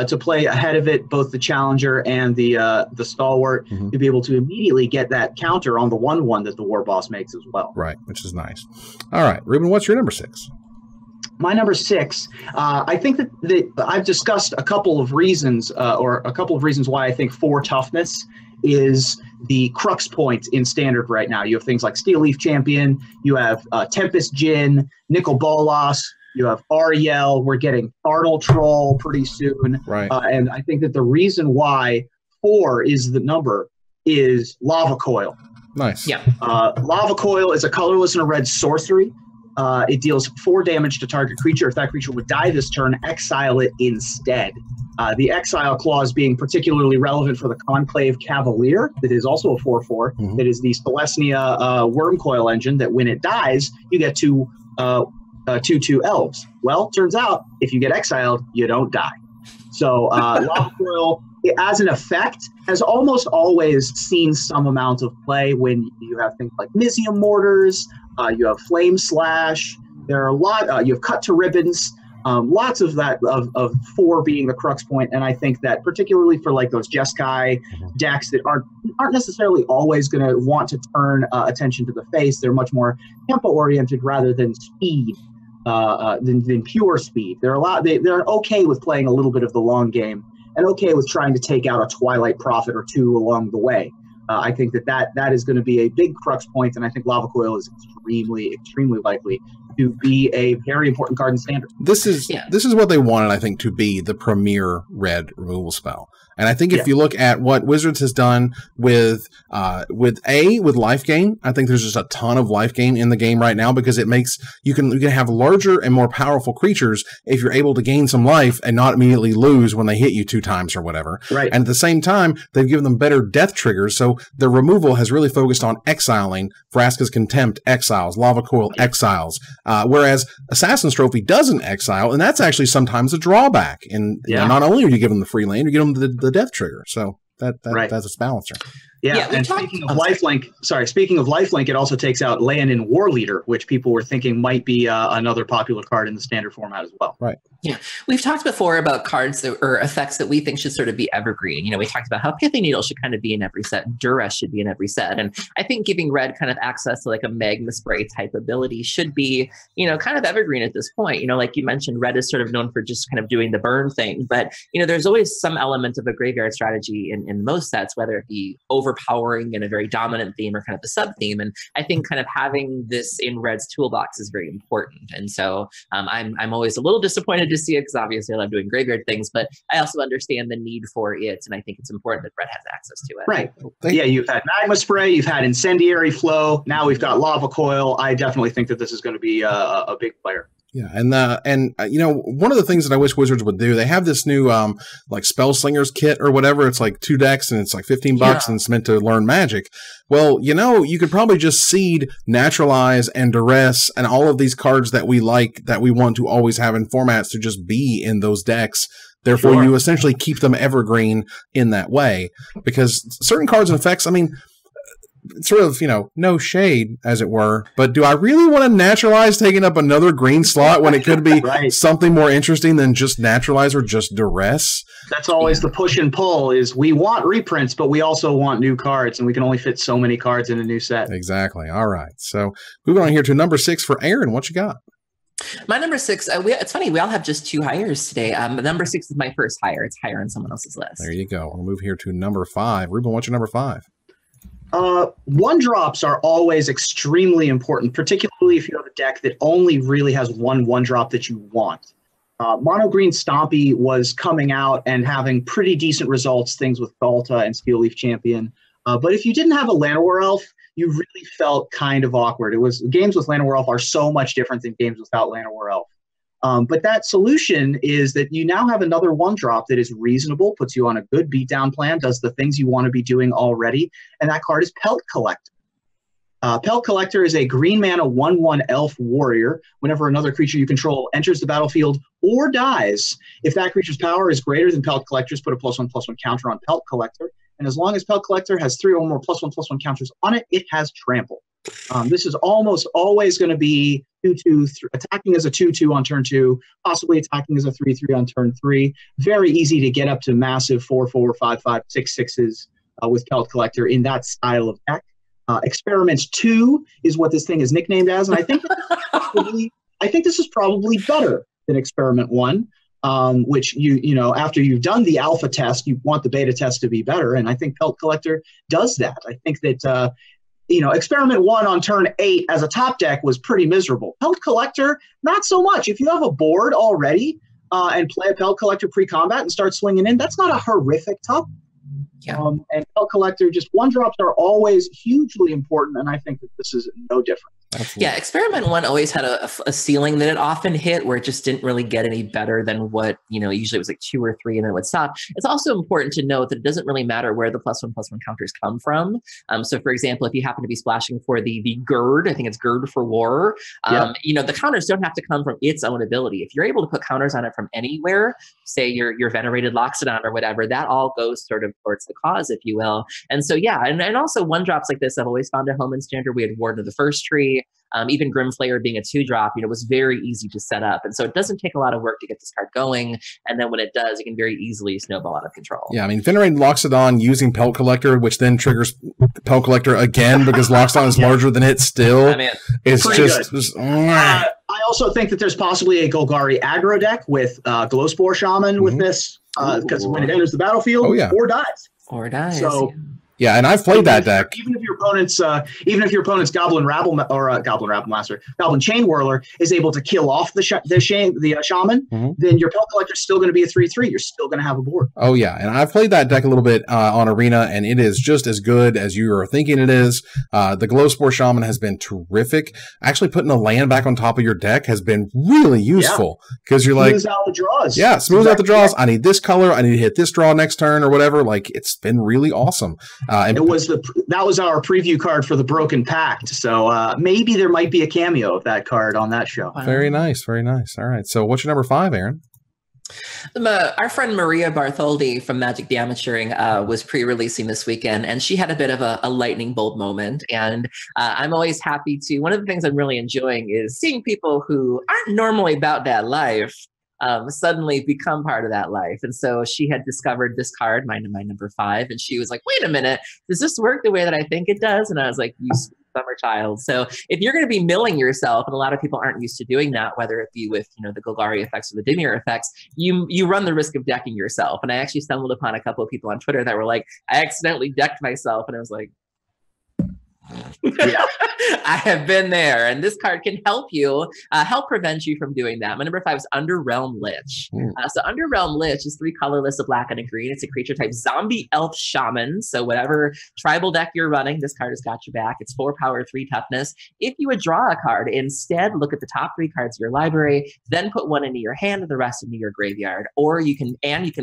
to play ahead of it, both the Challenger and the Stalwart, to be able to immediately get that counter on the 1/1 that the War Boss makes as well. Right, which is nice. All right, Ruben, what's your number 6? My number 6, I think that I've discussed a couple of reasons, why I think 4 toughness is the crux point in Standard right now. You have things like Steel Leaf Champion, you have Tempest Djinn, Nicol Bolas, you have Ariel, we're getting Arnold Troll pretty soon. Right. And I think that the reason why 4 is the number is Lava Coil. Nice. Yeah. Lava Coil is a colorless and a red sorcery. It deals 4 damage to target creature. If that creature would die this turn, exile it instead. The exile clause being particularly relevant for the Conclave Cavalier, that is also a 4/4. That is the Celestia Wormcoil engine, that when it dies, you get 2 2/2 elves. Well, turns out, if you get exiled, you don't die. So Lava Coil, as an effect, has almost always seen some amount of play when you have things like Mizium Mortars, you have Flame Slash, there are a lot, you have Cut to Ribbons, lots of that, of 4 being the crux point. And I think that particularly for like those Jeskai decks that aren't necessarily always going to want to turn attention to the face, they're much more tempo oriented rather than speed. Than pure speed. They're okay with playing a little bit of the long game and okay with trying to take out a Twilight Prophet or 2 along the way. I think that is going to be a big crux point, and I think Lava Coil is extremely, extremely likely to be a very important card in Standard. This is what they wanted, I think, to be the premier red removal spell. And I think if you look at what Wizards has done with life gain, I think there's just a ton of life gain in the game right now, because it makes you can have larger and more powerful creatures if you're able to gain some life and not immediately lose when they hit you 2 times or whatever. Right. And at the same time, they've given them better death triggers, so the removal has really focused on exiling. Vraska's Contempt exiles, Lava Coil exiles, whereas Assassin's Trophy doesn't exile, and that's actually sometimes a drawback. And you know, not only are you giving them the free land, you give them the death trigger. So that's its balancer. Yeah, and speaking of lifelink, it also takes out Leonin War Leader, which people were thinking might be another popular card in the standard format as well. Right. Yeah, we've talked before about cards that or effects that we think should sort of be evergreen. You know, we talked about how Pithy Needle should kind of be in every set, Duress should be in every set, and I think giving red kind of access to like a Magma Spray type ability should be, you know, kind of evergreen at this point. You know, like you mentioned, red is sort of known for just kind of doing the burn thing, but you know, there's always some element of a graveyard strategy in most sets, whether it be overpowering in a very dominant theme or kind of a sub theme. And I think kind of having this in red's toolbox is very important. And so I'm always a little disappointed to see it because obviously I love doing graveyard things, but I also understand the need for it. And I think it's important that red has access to it. Right. Yeah, you've had Magma Spray, you've had Incendiary Flow, now we've got Lava Coil. I definitely think that this is going to be a big player. Yeah, and you know, one of the things that I wish Wizards would do, they have this new like Spell Slingers kit or whatever. It's like 2 decks and it's like $15 and it's meant to learn Magic. Well, you know, you could probably just seed Naturalize and Duress and all of these cards that we like, that we want to always have in formats to just be in those decks. Therefore, you essentially keep them evergreen in that way, because certain cards and effects, I mean, sort of, you know, no shade, as it were, but do I really want to Naturalize taking up another green slot when it could be something more interesting than just Naturalize or just Duress? That's always the push and pull, is we want reprints, but we also want new cards, and we can only fit so many cards in a new set. Exactly. All right. So moving on here to number 6 for Aaron. What you got? My number 6, it's funny, we all have just 2 hires today. Number 6 is my first hire. It's higher on someone else's list. There you go. We'll move here to number 5. Ruben, what's your number 5? One drops are always extremely important, particularly if you have a deck that only really has one drop that you want. Mono Green Stompy was coming out and having pretty decent results, things with Galta and Steel Leaf Champion. But if you didn't have a Llanowar Elf, you really felt kind of awkward. Games with Llanowar Elf are so much different than games without Llanowar Elf. But that solution is that you now have another 1-drop that is reasonable, puts you on a good beatdown plan, does the things you want to be doing already, and that card is Pelt Collector. Pelt Collector is a green mana 1/1 elf warrior. Whenever another creature you control enters the battlefield or dies, if that creature's power is greater than Pelt Collector's, put a +1/+1 counter on Pelt Collector. And as long as Pelt Collector has 3 or more +1/+1 counters on it, it has Trample. This is almost always going to be 2/2, attacking as a 2/2 on turn 2, possibly attacking as a 3/3 on turn 3. Very easy to get up to massive 4/4, 5/5, 6/6s with Pelt Collector in that style of deck. Experiment 2 is what this thing is nicknamed as, and I think this is probably better than Experiment 1. Which you know, after you've done the alpha test, you want the beta test to be better, and I think Pelt Collector does that. I think that you know, Experiment 1 on turn 8 as a top deck was pretty miserable. Pelt Collector, not so much. If you have a board already and play a Pelt Collector pre-combat and start swinging in, that's not a horrific top. Yeah. And Pelt Collector, just 1-drops are always hugely important, and I think that this is no different. Absolutely. Yeah, Experiment 1 always had a ceiling that it often hit where it just didn't really get any better than what, you know, usually it was like 2 or 3 and then it would stop. It's also important to note that it doesn't really matter where the +1/+1 counters come from. So for example, if you happen to be splashing for the Gird, I think it's Gird for War, you know, the counters don't have to come from its own ability. If you're able to put counters on it from anywhere, say your Venerated Loxodon or whatever, that all goes sort of towards the cause, if you will. And so, yeah, and also 1-drops like this have always found a home in Standard. We had Warden of the First Tree. Even Grimflayer being a 2-drop, you know, was very easy to set up. And so it doesn't take a lot of work to get this card going. And then when it does, it can very easily snowball out of control. Yeah, I mean, Venerated Loxodon using Pelt Collector, which then triggers Pelt Collector again because Loxodon is larger than it still. I mean, it's just I also think that there's possibly a Golgari aggro deck with Glowspore Shaman with this, because when it enters the battlefield, or dies. Or dies. So, yeah, and I've played that deck. Even if your opponent's Goblin Rabble Master, Goblin Chain Whirler is able to kill off the Shaman, then your Pelt Collector is still going to be a 3/3. You're still going to have a board. Oh yeah, and I've played that deck a little bit on Arena, and it is just as good as you are thinking it is. The Glowspore Shaman has been terrific. Actually, putting a land back on top of your deck has been really useful because you're like, smooths out the draws. Yeah, smooths out the draws. I need this color. I need to hit this draw next turn or whatever. Like, it's been really awesome. That was our preview card for the Broken Pact, so maybe there might be a cameo of that card on that show. Wow. Very nice, very nice. All right, so what's your number 5, Aaron? Our friend Maria Bartholdi from Magic the Amateuring was pre-releasing this weekend, and she had a bit of a lightning bolt moment. And I'm always happy to, one of the things I'm really enjoying is seeing people who aren't normally about that life suddenly become part of that life. And so she had discovered this card, my number 5, and she was like, wait a minute, does this work the way that I think it does? And I was like, you summer child. So if you're going to be milling yourself, and a lot of people aren't used to doing that, whether it be with, you know, the Golgari effects or the Dimir effects, you run the risk of decking yourself. And I actually stumbled upon a couple of people on Twitter that were like, I accidentally decked myself. And I was like, yeah. I have been there, and this card can help you, help prevent you from doing that. My number 5 is Underrealm Lich. So Underrealm Lich is 3 colorless, a black and a green. It's a creature type zombie elf shaman. So whatever tribal deck you're running, this card has got your back. It's 4 power, 3 toughness. If you would draw a card, instead look at the top 3 cards of your library, then put 1 into your hand and the rest into your graveyard. Or you can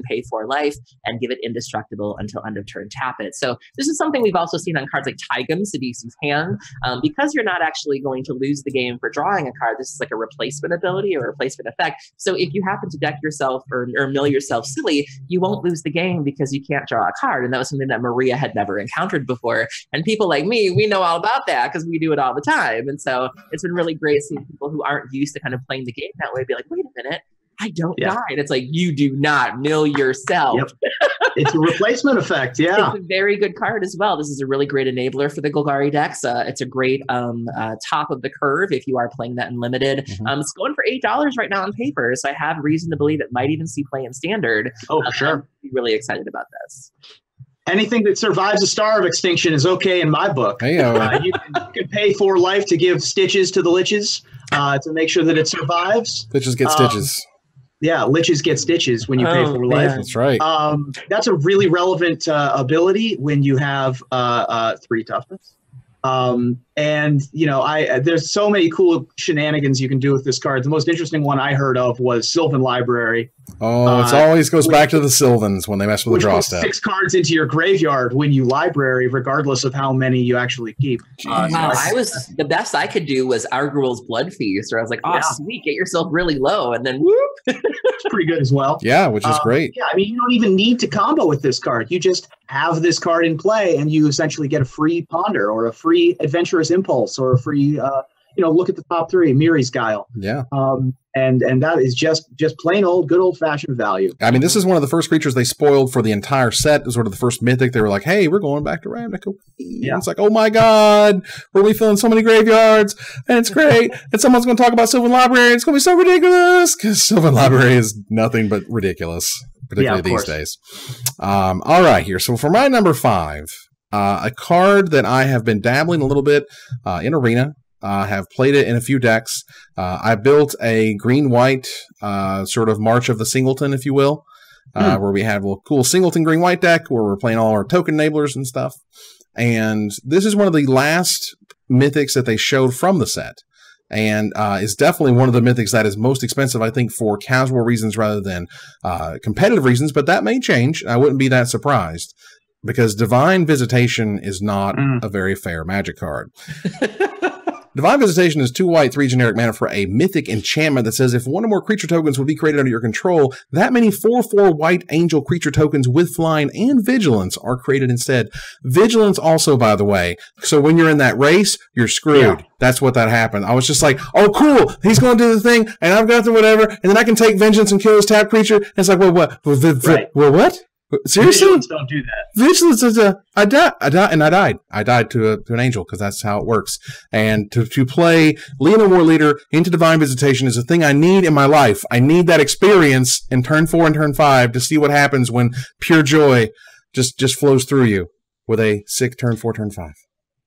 pay 4 life and give it indestructible until end of turn, tap it. So this is something we've also seen on cards like Tigum, Sidisi's Hand. Because you're not actually going to lose the game for drawing a card, this is like a replacement ability or a replacement effect. So if you happen to deck yourself or mill yourself silly, you won't lose the game because you can't draw a card. And that was something that Maria had never encountered before. And people like me, we know all about that because we do it all the time. And so it's been really great seeing people who aren't used to kind of playing the game that way be like, wait a minute, I don't die. And it's like, you do not mill yourself. Yep. It's a replacement effect. Yeah. It's a very good card as well. This is a really great enabler for the Golgari decks. It's a great top of the curve if you are playing that in limited. It's going for $8 right now on paper. So I have reason to believe it might even see play in standard. Oh, for sure. I'm really excited about this. Anything that survives a star of extinction is okay in my book. Hey, you can pay 4 life to give stitches to the liches to make sure that it survives. Liches get stitches. Yeah, liches get stitches when you pay 4 life. That's right. That's a really relevant ability when you have 3 toughness. And you know, there's so many cool shenanigans you can do with this card. The most interesting one I heard of was Sylvan Library. Oh, it always goes back to the Sylvans when they mess with the draw step. 6 cards into your graveyard when you library, regardless of how many you actually keep. The best I could do was Arguel's Blood Feast, where I was like, oh, sweet, get yourself really low, and then whoop. It's pretty good as well. Yeah, which is great. Yeah, I mean, you don't even need to combo with this card. You just have this card in play, and you essentially get a free Ponder or a free Adventurous Impulse or a free, look at the top 3, Miri's Guile. Yeah. And that is just plain old, good old-fashioned value. I mean, this is one of the first creatures they spoiled for the entire set. It was sort of the first mythic. They were like, hey, we're going back to Ravnica. Yeah. And it's like, oh my God, we're refilling so many graveyards, and it's great. And someone's going to talk about Sylvan Library. It's going to be so ridiculous, because Sylvan Library is nothing but ridiculous, particularly these days. All right, here. So for my number 5, a card that I have been dabbling a little bit in Arena. Have played it in a few decks. I built a green-white sort of March of the Singleton, if you will, where we have a little cool Singleton green-white deck where we're playing all our token enablers and stuff. And this is one of the last mythics that they showed from the set. And is definitely one of the mythics that is most expensive, I think, for casual reasons rather than competitive reasons. But that may change. I wouldn't be that surprised. Because Divine Visitation is not a very fair Magic card. Divine Visitation is 2 white, 3 generic mana for a mythic enchantment that says if 1 or more creature tokens would be created under your control, that many 4/4 white angel creature tokens with flying and vigilance are created instead. Vigilance also, by the way. So when you're in that race, you're screwed. Yeah. That's what that happened. I was just like, oh, cool. He's going to do the thing, and I've got the whatever, and then I can take Vengeance and kill his tap creature. And it's like, well, what? Well, what? Seriously? Vigilance don't do that. Vigilance is I died. I died to an angel because that's how it works. And to play Leona War Leader into Divine Visitation is a thing I need in my life. I need that experience in turn 4 and turn 5 to see what happens when pure joy just flows through you with a sick turn 4, turn 5.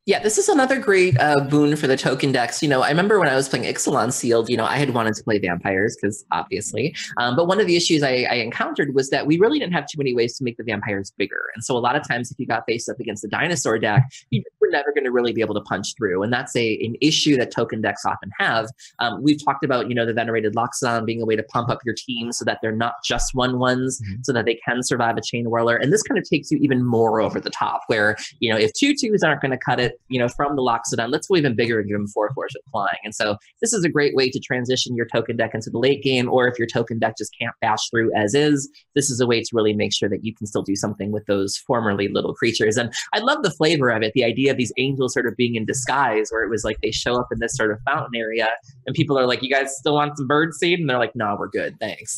Yeah, this is another great boon for the token decks. You know, I remember when I was playing Ixalan Sealed, you know, I had wanted to play vampires because obviously, but one of the issues I encountered was that we really didn't have too many ways to make the vampires bigger. And so a lot of times if you got faced up against the dinosaur deck, you were never going to really be able to punch through. And that's an issue that token decks often have. We've talked about, you know, the Venerated Loxodon being a way to pump up your team so that they're not just 1/1s, so that they can survive a Chain Whirler. And this kind of takes you even more over the top where, you know, if 2/2s aren't going to cut it, it, from the Loxodon, let's go even bigger and give him 4/4 with flying. And so this is a great way to transition your token deck into the late game, or if your token deck just can't bash through as is, this is a way to really make sure that you can still do something with those formerly little creatures. And I love the flavor of it, the idea of these angels sort of being in disguise, where it was like they show up in this sort of fountain area and people are like, you guys still want some bird seed? And they're like, no, we're good, thanks.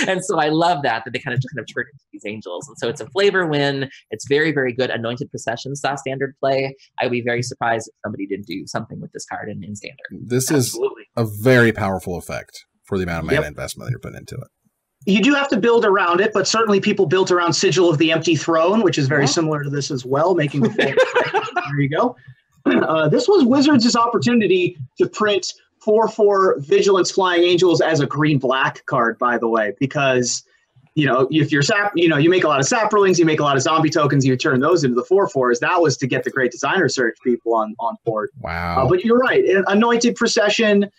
And so I love that they kind of turn into these angels. And so it's a flavor win. It's very, very good. Anointed Procession style standard play. I would be very surprised if somebody didn't do something with this card in standard. This Absolutely. Is a very powerful effect for the amount of mana investment that you're putting into it. You do have to build around it, but certainly people built around Sigil of the Empty Throne, which is very similar to this as well, making the there you go. This was Wizards' opportunity to print 4/4 Vigilance Flying Angels as a green-black card, by the way, because if you're you make a lot of saprolings, you make a lot of zombie tokens, you turn those into the 4/4s. That was to get the Great Designer Search people on board. Wow. But you're right. Anointed Procession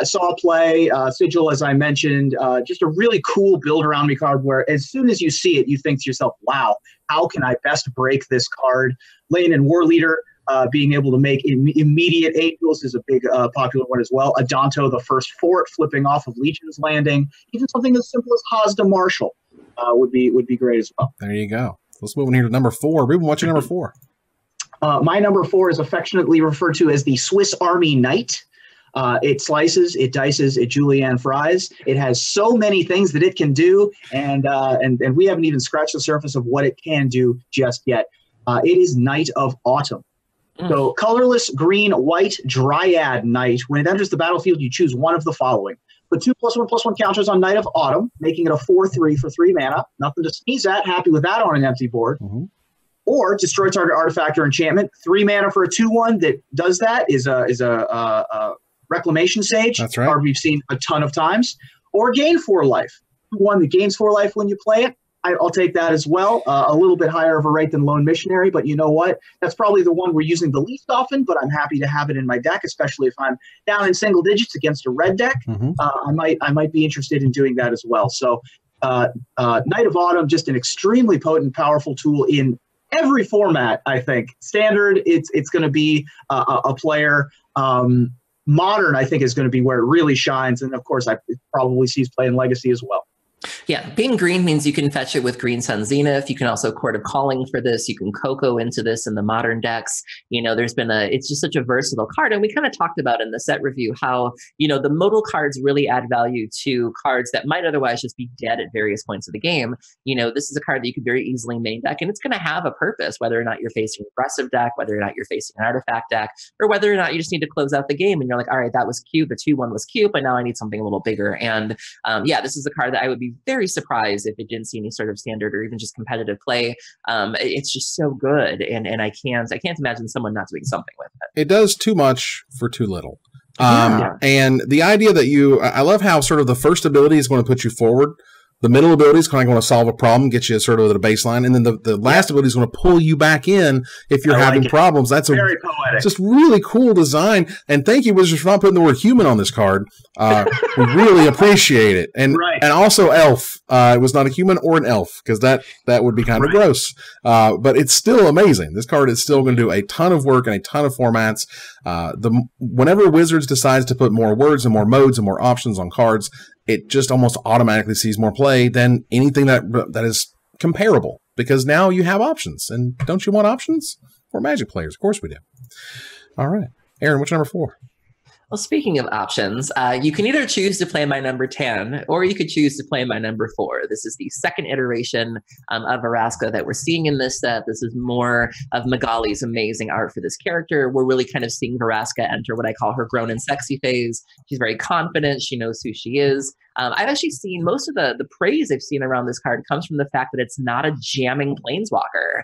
saw play. Sigil, as I mentioned, just a really cool build around me card where as soon as you see it, you think to yourself, wow, how can I best break this card? Lane and War Leader. Being able to make immediate angels is a big popular one as well. Adanto, the first fort, flipping off of Legion's Landing. Even something as simple as Hazda Marshall would be great as well. There you go. Let's move on here to number 4. Ruben, what's your number 4? My number 4 is affectionately referred to as the Swiss Army Knight. It slices, it dices, it julienne fries. It has so many things that it can do, and we haven't even scratched the surface of what it can do just yet. It is Knight of Autumn. So colorless green white Dryad Knight. When it enters the battlefield, you choose one of the following. Put 2+1/+1 counters on Knight of Autumn, making it a 4/3 for 3 mana. Nothing to sneeze at. Happy with that on an empty board. Or destroy target artifact or enchantment. 3 mana for a 2/1 that does that is a Reclamation Sage. That's right. Card we've seen a ton of times. Or gain 4 life. 2/1 that gains 4 life when you play it. I'll take that as well. A little bit higher of a rate than Lone Missionary, but you know what? That's probably the one we're using the least often, but I'm happy to have it in my deck, especially if I'm down in single digits against a red deck. I might be interested in doing that as well. So Knight of Autumn, just an extremely potent, powerful tool in every format, I think. Standard, it's going to be a player. Modern, I think, is going to be where it really shines. And, of course, it probably sees play in Legacy as well. Yeah, being green means you can fetch it with Green Sun Zenith. You can also Court of Calling for this. You can Coco into this in the modern decks. It's just such a versatile card. And we kind of talked about in the set review how, the modal cards really add value to cards that might otherwise just be dead at various points of the game. This is a card that you could very easily main deck, and it's going to have a purpose, whether or not you're facing an aggressive deck, whether or not you're facing an artifact deck, or whether or not you just need to close out the game and you're like, all right, that was cute. The 2/1 was cute, but now I need something a little bigger. And this is a card that I would be very surprised if it didn't see any sort of standard or even just competitive play. It's just so good, and I can't imagine someone not doing something with it. It does too much for too little. And the idea that I love how sort of the first ability is going to put you forward. The middle ability is kind of going to solve a problem, get you sort of at a baseline, and then the last ability is going to pull you back in if you're having problems. That's very poetic. Just really cool design. And thank you, Wizards, for not putting the word human on this card. We really appreciate it. And also elf. It was not a human or an elf, because that would be kind of gross. But it's still amazing. This card is still going to do a ton of work in a ton of formats. Whenever Wizards decides to put more words and more modes and more options on cards, it just almost automatically sees more play than anything that is comparable, because now you have options. And don't you want options? We're Magic players. Of course we do. All right. Aaron, what's number 4? Well, speaking of options, you can either choose to play my number 10, or you could choose to play my number 4. This is the second iteration of Vraska that we're seeing in this set. This is more of Magali's amazing art for this character. We're really kind of seeing Vraska enter what I call her grown and sexy phase. She's very confident. She knows who she is. I've actually seen most of the praise I've seen around this card comes from the fact that it's not a jamming planeswalker.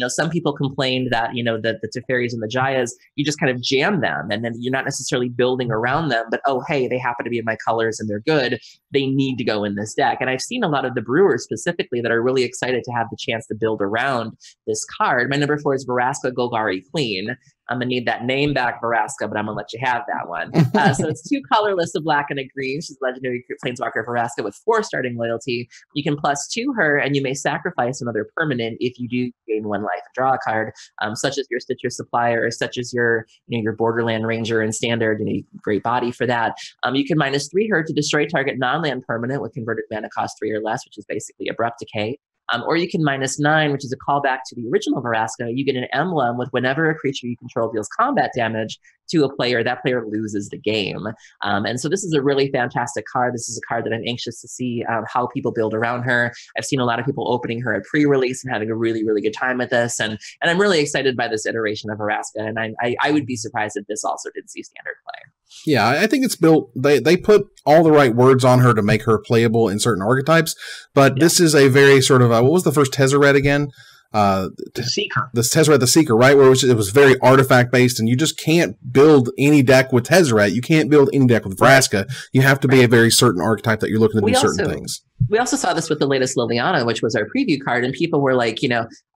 Some people complained that, the Teferis and the Jayas, you just kind of jam them and then you're not necessarily building around them, but oh, hey, they happen to be in my colors and they're good. They need to go in this deck. And I've seen a lot of the brewers specifically that are really excited to have the chance to build around this card. My number 4 is Vraska Golgari Queen. I'm gonna need that name back, Vraska, but I'm gonna let you have that one. So it's 2 colorless, a black and a green. She's a legendary planeswalker Vraska with 4 starting loyalty. You can +2 her, and you may sacrifice another permanent if you do gain 1 life and draw a card, such as your Stitcher Supplier, or such as your your Borderland Ranger and Standard. Great body for that. You can -3 her to destroy target non-land permanent with converted mana cost 3 or less, which is basically Abrupt Decay. Or you can -9, which is a callback to the original Vraska. You get an emblem with whenever a creature you control deals combat damage to a player, that player loses the game. And so this is a really fantastic card. This is a card that I'm anxious to see how people build around her. I've seen a lot of people opening her at pre-release and having a really, really good time with this. And I'm really excited by this iteration of Vraska. And I would be surprised if this also did see standard play. Yeah, I think it's built, they put all the right words on her to make her playable in certain archetypes, but this is a very sort of, what was the first Tezzeret again? The Seeker. The Tezzeret the Seeker, right? Where it was very artifact based, and you just can't build any deck with Tezzeret. You can't build any deck with Vraska. You have to be a very certain archetype that you're looking to do certain things. We also saw this with the latest Liliana, which was our preview card, and people were like,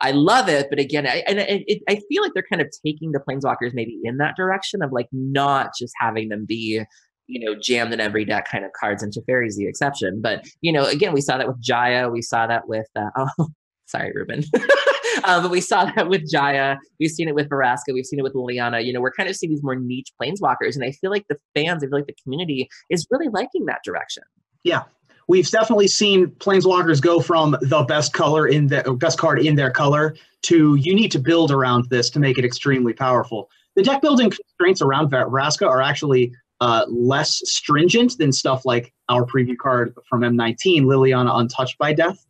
I love it, but again, I feel like they're kind of taking the Planeswalkers maybe in that direction of like not just having them be jammed in every deck kind of cards, and Teferi's the exception. But, again, we saw that with Jaya. We saw that with, sorry, Ruben. But we saw that with Jaya. We've seen it with Vraska. We've seen it with Liliana. We're kind of seeing these more niche Planeswalkers. And I feel like the fans, I feel like the community is really liking that direction. Yeah. We've definitely seen Planeswalkers go from the best card in their color to you need to build around this to make it extremely powerful. The deck building constraints around Vraska are actually less stringent than stuff like our preview card from M19, Liliana Untouched by Death.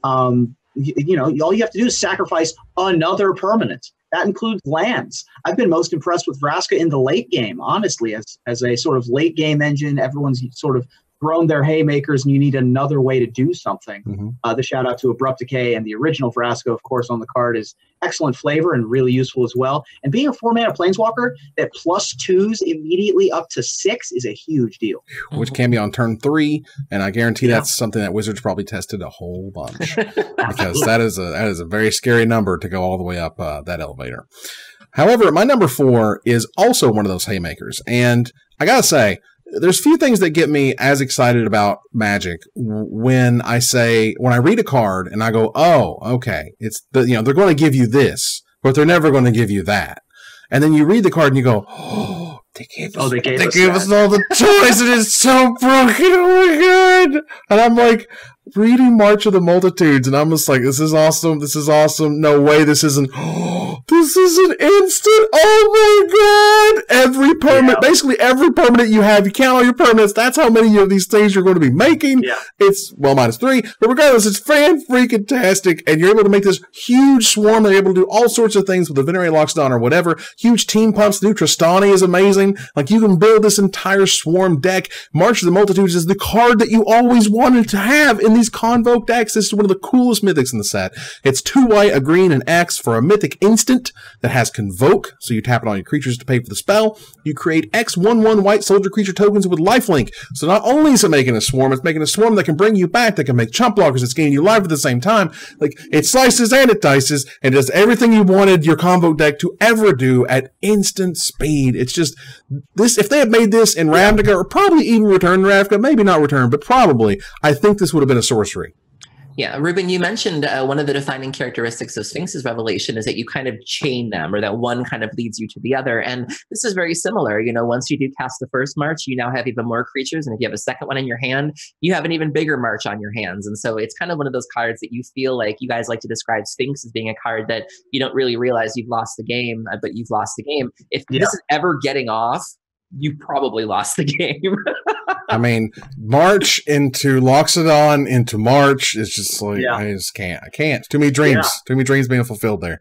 All you have to do is sacrifice another permanent. That includes lands. I've been most impressed with Vraska in the late game, honestly, as a sort of late game engine. Everyone's sort of thrown their haymakers and you need another way to do something. Mm-hmm. The shout out to Abrupt Decay and the original Vraska, of course, on the card is excellent flavor and really useful as well. And being a 4-mana Planeswalker that +2s immediately up to 6 is a huge deal. Which can be on turn 3, and I guarantee that's something that Wizards probably tested a whole bunch. Because that is a very scary number to go all the way up that elevator. However, my number 4 is also one of those haymakers. And I gotta say, there's few things that get me as excited about Magic when I read a card and I go, oh, okay, they're going to give you this, but they're never going to give you that. And then you read the card and you go, oh, they gave us all the choice and it's so broken. Oh my God. And I'm like reading March of the Multitudes and I'm just like, this is awesome. This is awesome. No way. This isn't, this is an instant. Oh my God. Every permanent, basically every permanent you have, you count all your permanents. That's how many of these things you're going to be making. Yeah. It's, -3, but regardless, it's fan-freaking-tastic. And you're able to make this huge swarm. They're able to do all sorts of things with the Venerate Loxodon or whatever. Huge team pumps. New Tristani is amazing. Like you can build this entire swarm deck. March of the Multitudes is the card that you always wanted to have in these Convoke decks. This is one of the coolest mythics in the set. It's 2 white, a green, and X for a mythic instant that has Convoke, so you tap it on your creatures to pay for the spell. You create X 1/1 white soldier creature tokens with lifelink. So not only is it making a swarm, it's making a swarm that can bring you back, that can make chump blockers, it's gaining you life at the same time. Like it slices and it dices and does everything you wanted your Convoke deck to ever do at instant speed. It's just this. If they had made this in Ravnica, or probably even Return Ravnica, maybe not Return, but probably, I think this would have been a sorcery. Yeah, Ruben, you mentioned one of the defining characteristics of Sphinx's Revelation is that you kind of chain them, or that one kind of leads you to the other. And this is very similar. Once you do cast the first march, you now have even more creatures. And if you have a second one in your hand, you have an even bigger march on your hands. And so it's kind of one of those cards that you feel like you guys like to describe Sphinx as being a card that you don't really realize you've lost the game, but you've lost the game. If this is ever getting off, you probably lost the game. I mean, March into Loxodon into March is just like, I just can't. I can't. Too many dreams. Too many dreams being fulfilled there.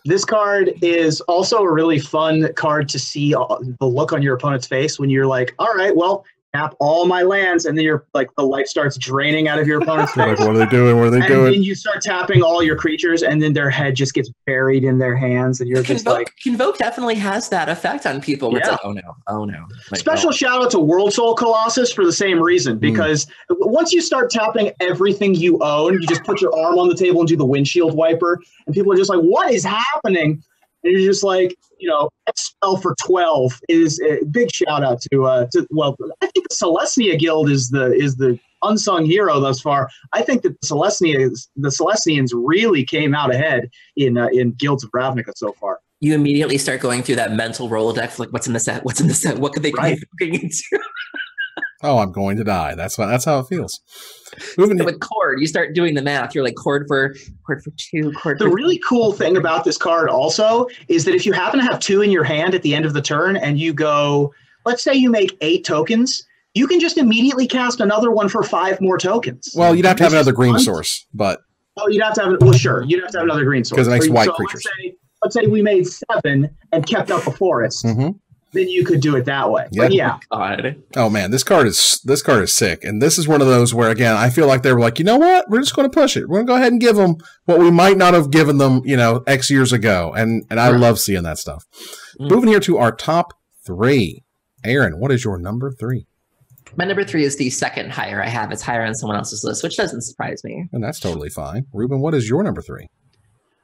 This card is also a really fun card to see the look on your opponent's face when you're like, all right, well, tap all my lands, and then you're like the life starts draining out of your opponent's face. Like, what are they doing? What are they doing? And then you start tapping all your creatures, and then their head just gets buried in their hands, and you're just like... Convoke definitely has that effect on people. Where it's like, oh no. Like, Special shout out to World Soul Colossus for the same reason, because once you start tapping everything you own, you just put your arm on the table and do the windshield wiper, and people are just like, what is happening? And you're just like, expel for 12 is a big shout out to I think the Celestia Guild is the unsung hero thus far. I think that the Celestians really came out ahead in Guilds of Ravnica so far. You immediately start going through that mental Rolodex, like what's in the set? What's in the set? What could they be looking into? Oh, I'm going to die. That's how it feels. With chord, you start doing the math. You're like chord for 2, chord. The really cool thing about this card also is that if you happen to have 2 in your hand at the end of the turn and you go, let's say you make 8 tokens, you can just immediately cast another one for 5 more tokens. Well, you'd have to have another green source, but you'd have to have you'd have to have another green source because it makes white creatures. Let's say we made 7 and kept up a forest. Mm-hmm. Then you could do it that way. Yep. But yeah. God. Oh man, this card is sick, and this is one of those where again I feel like they were like, you know what, we're just going to push it. We're going to go ahead and give them what we might not have given them, X years ago, and I love seeing that stuff. Moving here to our top 3, Aaron, what is your number 3? My number 3 is the second higher I have. It's higher on someone else's list, which doesn't surprise me. And that's totally fine. Ruben, what is your number 3?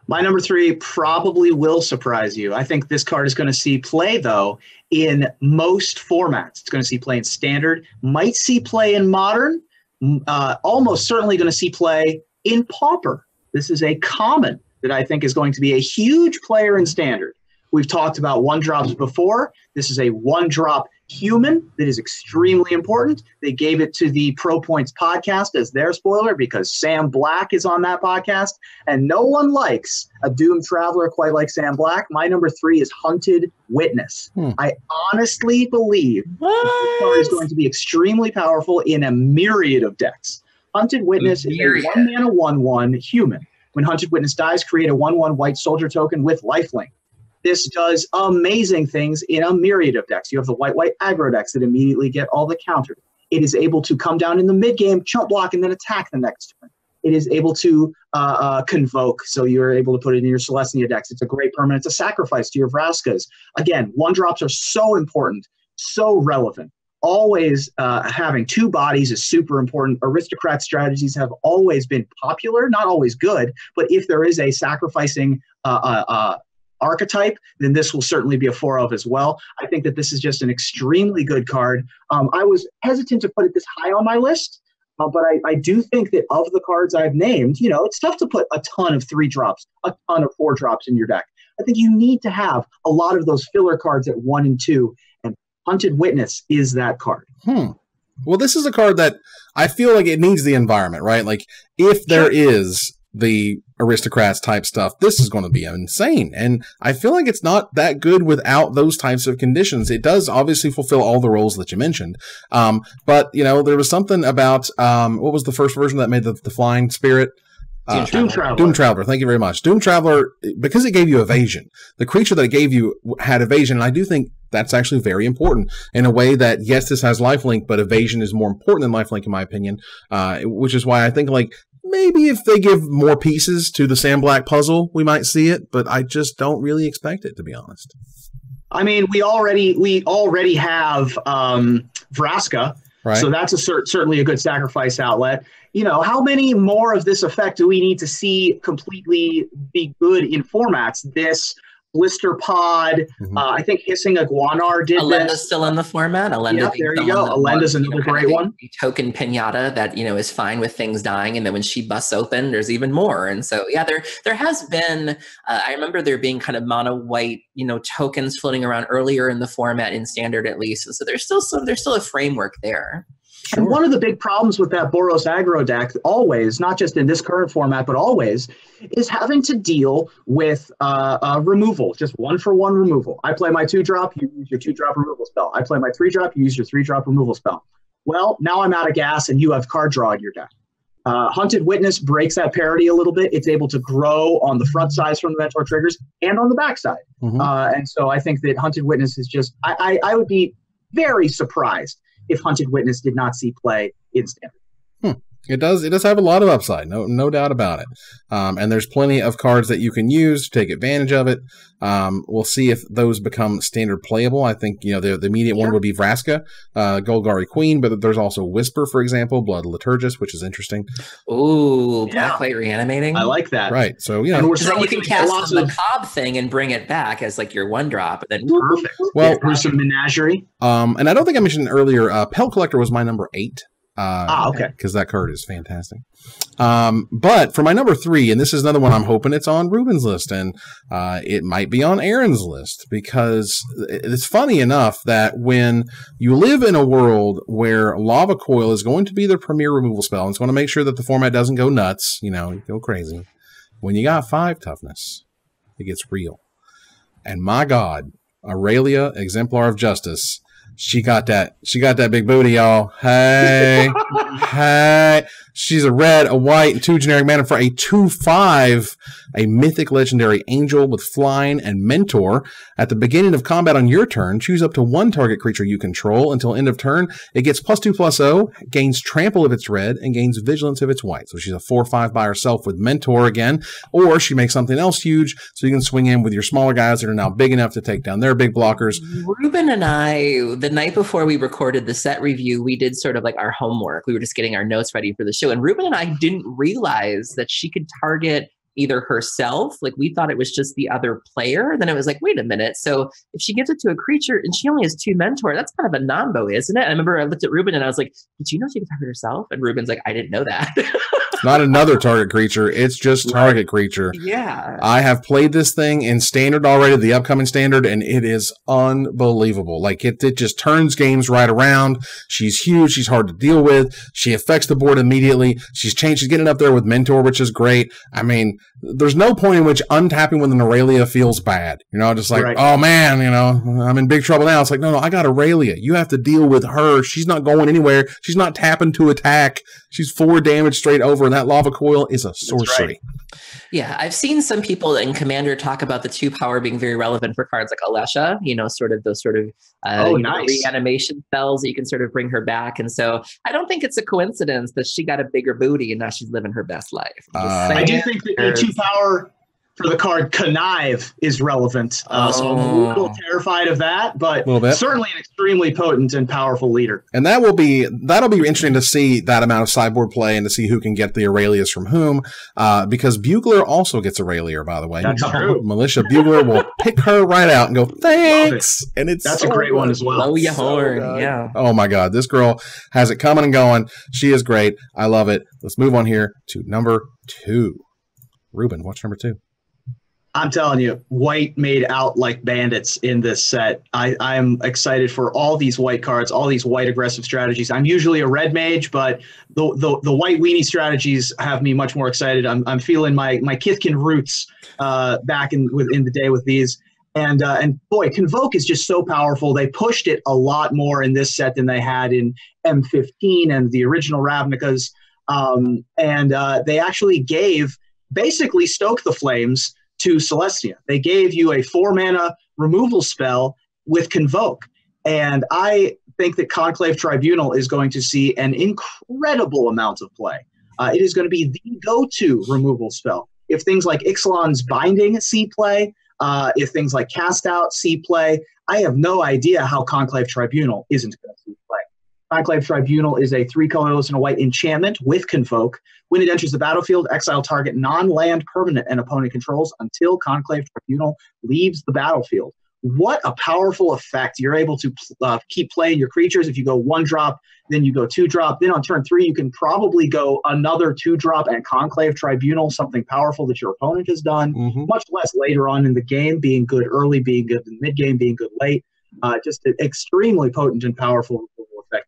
My number 3 probably will surprise you. I think this card is going to see play, though, in most formats. It's going to see play in Standard, might see play in Modern, almost certainly going to see play in Pauper. This is a common that I think is going to be a huge player in Standard. We've talked about 1-drops before. This is a 1-drop human that is extremely important. They gave it to the Pro Points podcast as their spoiler because Sam Black is on that podcast, and no one likes a Doomed Traveler quite like Sam Black. My number 3 is Hunted Witness. I honestly believe this card is going to be extremely powerful in a myriad of decks. Hunted Witness is a 1-mana 1/1 human. When Hunted Witness dies, create a 1/1 white soldier token with lifelink. This does amazing things in a myriad of decks. You have the white aggro decks that immediately get all the counters. It is able to come down in the mid-game, chump block, and then attack the next turn. It is able to convoke, so you're able to put it in your Celestia decks. It's a great permanent. It's a sacrifice to your Vraskas. Again, 1-drops are so important, so relevant. Always having 2 bodies is super important. Aristocrat strategies have always been popular, not always good, but if there is a sacrificing archetype, then this will certainly be a 4 of as well. I think that this is just an extremely good card. I was hesitant to put it this high on my list, but I do think that of the cards I've named, it's tough to put a ton of 3-drops, a ton of 4-drops in your deck. I think you need to have a lot of those filler cards at 1 and 2, and Hunted Witness is that card. Well, this is a card that I feel like it needs the environment, right? Like, if there is the aristocrats type stuff, this is going to be insane. And I feel like it's not that good without those types of conditions. It does obviously fulfill all the roles that you mentioned. But, there was something about, what was the first version that made the flying spirit? Doom Traveler. Doom Traveler. Thank you very much. Doom Traveler, because it gave you evasion. The creature that it gave you had evasion, and I do think that's actually very important in a way that, yes, this has lifelink, but evasion is more important than lifelink, in my opinion, which is why I think, maybe if they give more pieces to the Sam Black puzzle, we might see it, but I just don't really expect it, to be honest. I mean, we already have Vraska, right? So that's certainly a good sacrifice outlet. How many more of this effect do we need to see completely be good in formats? This Blister Pod, I think Hissing Iguanar did Alenda's this. Still in the format. Alenda, there you go. Alenda's another great one. Token pinata that is fine with things dying, and then when she busts open, there's even more. And so there has been. I remember there being kind of mono white tokens floating around earlier in the format in Standard at least. And so there's still a framework there. Sure. And one of the big problems with that Boros aggro deck, always, not just in this current format, but always, is having to deal with removal, just 1-for-1 removal. I play my 2-drop, you use your 2-drop removal spell. I play my 3-drop, you use your 3-drop removal spell. Well, now I'm out of gas and you have card draw in your deck. Hunted Witness breaks that parity a little bit. It's able to grow on the front sides from the Mentor triggers and on the back side. And so I think that Hunted Witness is just, I would be very surprised if Hunted Witness did not see play in Standard. It does have a lot of upside, no doubt about it. And there's plenty of cards that you can use to take advantage of it. We'll see if those become standard playable. I think, the immediate one would be Vraska, Golgari Queen, but there's also Whisper, for example, Blood Liturgist, which is interesting. Ooh, Black White Reanimating. I like that. Right. So, and you can cast the Macabre thing and bring it back as like your 1-drop. Then perfect. Well, there's some Menagerie. And I don't think I mentioned earlier, Pell Collector was my number 8. Okay. Because that card is fantastic. But for my number 3, and this is another one I'm hoping it's on Ruben's list, and it might be on Aaron's list, because it's funny enough that when you live in a world where Lava Coil is going to be the premier removal spell, and it's going to make sure that the format doesn't go nuts, go crazy. When you got 5 toughness, it gets real. And my God, Aurelia, Exemplar of Justice, she got that big booty, y'all. Hey, hey. She's a red, a white, and 2 generic mana for a 2/5, a mythic legendary angel with flying and mentor. At the beginning of combat on your turn, choose up to 1 target creature you control until end of turn. It gets +2/+0, gains trample if it's red, and gains vigilance if it's white. So she's a 4/5 by herself with mentor again, or she makes something else huge, so you can swing in with your smaller guys that are now big enough to take down their big blockers. Ruben and I, the night before we recorded the set review, we did sort of like our homework. We were just getting our notes ready for the show. And Ruben and I didn't realize that she could target either herself, like we thought it was just the other player. Then it was like, wait a minute. So if she gives it to a creature and she only has 2 mentor, that's kind of a non-bo, isn't it? I remember I looked at Ruben and I was like, did you know she could target herself? And Ruben's like, I didn't know that. Not another target creature. It's just target creature. Yeah. I have played this thing in standard already, the upcoming standard, and it is unbelievable. Like, it just turns games right around. She's huge. She's hard to deal with. She affects the board immediately. She's getting up there with Mentor, which is great. I mean, there's no point in which untapping with an Aurelia feels bad. Just like, oh man, I'm in big trouble now. It's like, no, I got Aurelia. You have to deal with her. She's not going anywhere. She's not tapping to attack. She's 4 damage straight over, and that Lava Coil is a sorcery. Right. Yeah, I've seen some people in Commander talk about the 2 power being very relevant for cards like Alesha, sort of those sort of nice. reanimation spells that you can sort of bring her back. And so I don't think it's a coincidence that she got a bigger booty and now she's living her best life. I do think that the 2 power for the card Connive is relevant. So I'm a little terrified of that, but certainly an extremely potent and powerful leader. And that'll be interesting to see that amount of sideboard play and to see who can get the Aurelius from whom, because Bugler also gets Aurelia, by the way. That's true. Militia Bugler will pick her right out and go, thanks. And that's a great one as well. Blow your horn. Yeah. Oh my God. This girl has it coming and going. She is great. I love it. Let's move on here to number 2. Ruben, what's number 2? I'm telling you, white made out like bandits in this set. I'm excited for all these white cards, all these white aggressive strategies. I'm usually a red mage, but the white weenie strategies have me much more excited. I'm feeling my Kithkin roots back in the day with these. And boy, Convoke is just so powerful. They pushed it a lot more in this set than they had in M15 and the original Ravnicas. They actually basically Stoke the Flames to Celestia. They gave you a 4-mana removal spell with Convoke. And I think that Conclave Tribunal is going to see an incredible amount of play. It is going to be the go-to removal spell. If things like Ixalan's Binding see play, if things like Cast Out see play, I have no idea how Conclave Tribunal isn't going to see play. Conclave Tribunal is a 3 colorless and a white enchantment with Convoke. When it enters the battlefield, exile target non-land permanent and opponent controls until Conclave Tribunal leaves the battlefield. What a powerful effect. You're able to keep playing your creatures. If you go 1-drop, then you go 2-drop. Then on turn 3, you can probably go another 2-drop and Conclave Tribunal, something powerful that your opponent has done, much less later on in the game, being good early, being good in the mid-game, being good late. Just an extremely potent and powerful effect.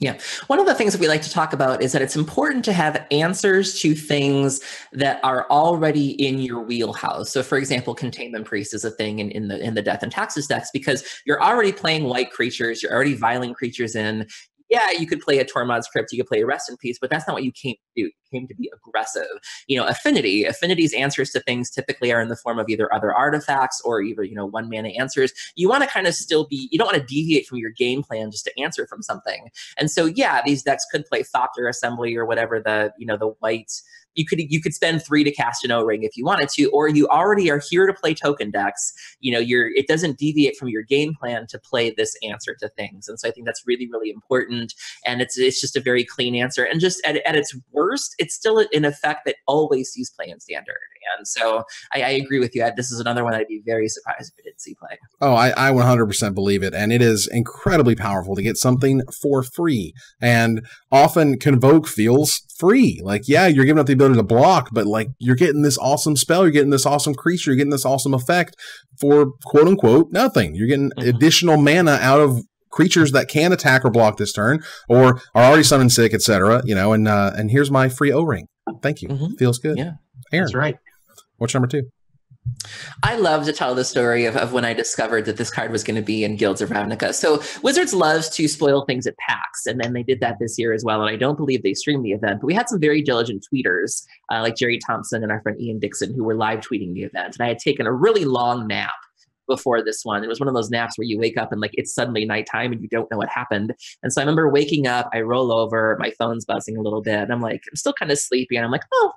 Yeah. One of the things that we like to talk about is that it's important to have answers to things that are already in your wheelhouse. So for example, Containment Priest is a thing in the Death and Taxes decks because you're already playing white creatures, you're already viling creatures in. yeah, you could play a Tormod's Crypt, you could play a Rest in Peace, but that's not what you came to do. You came to be aggressive. Affinity's answers to things typically are in the form of either other artifacts or either, 1-mana answers. You want to kind of still be, you don't want to deviate from your game plan just to answer from something. And so, yeah, these decks could play Thopter Assembly or whatever the white. You could spend 3 to cast an O-Ring if you wanted to, or you already are here to play token decks. It doesn't deviate from your game plan to play this answer to things. And so I think that's really, really important. And it's just a very clean answer. And just at its worst, it's still an effect that always sees play in Standard. And so I agree with you. This is another one I'd be very surprised if it didn't see play. Oh, I 100% believe it. And it is incredibly powerful to get something for free. And often Convoke feels free. Like, yeah, you're giving up the ability to block, but like you're getting this awesome spell, you're getting this awesome creature, you're getting this awesome effect for quote unquote nothing. You're getting additional mana out of creatures that can attack or block this turn or are already summoned sick, etc. And here's my free O-Ring. Thank you. Feels good. Yeah. Aaron, that's right. What's number 2? I love to tell the story of when I discovered that this card was going to be in Guilds of Ravnica. So Wizards loves to spoil things at PAX, and then they did that this year as well. And I don't believe they streamed the event, but we had some very diligent tweeters like Jerry Thompson and our friend Ian Dixon who were live tweeting the event. And I had taken a really long nap before this one. It was one of those naps where you wake up and like it's suddenly nighttime and you don't know what happened. And so I remember waking up, I roll over, my phone's buzzing a little bit, and I'm like, I'm still kind of sleepy, and I'm like, oh,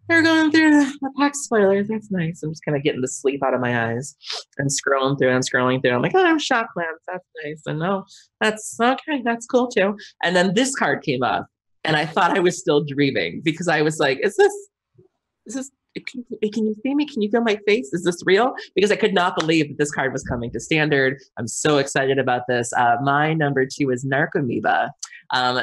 they're going through the PAX spoilers. That's nice. I'm just kind of getting the sleep out of my eyes and scrolling through. I'm like, oh, Shocklands. That's nice. And no, that's okay. That's cool too. And then this card came up, and I thought I was still dreaming because I was like, is this, can you see me? Can you feel my face? Is this real? Because I could not believe that this card was coming to Standard. I'm so excited about this. My number 2 is Narcomoeba.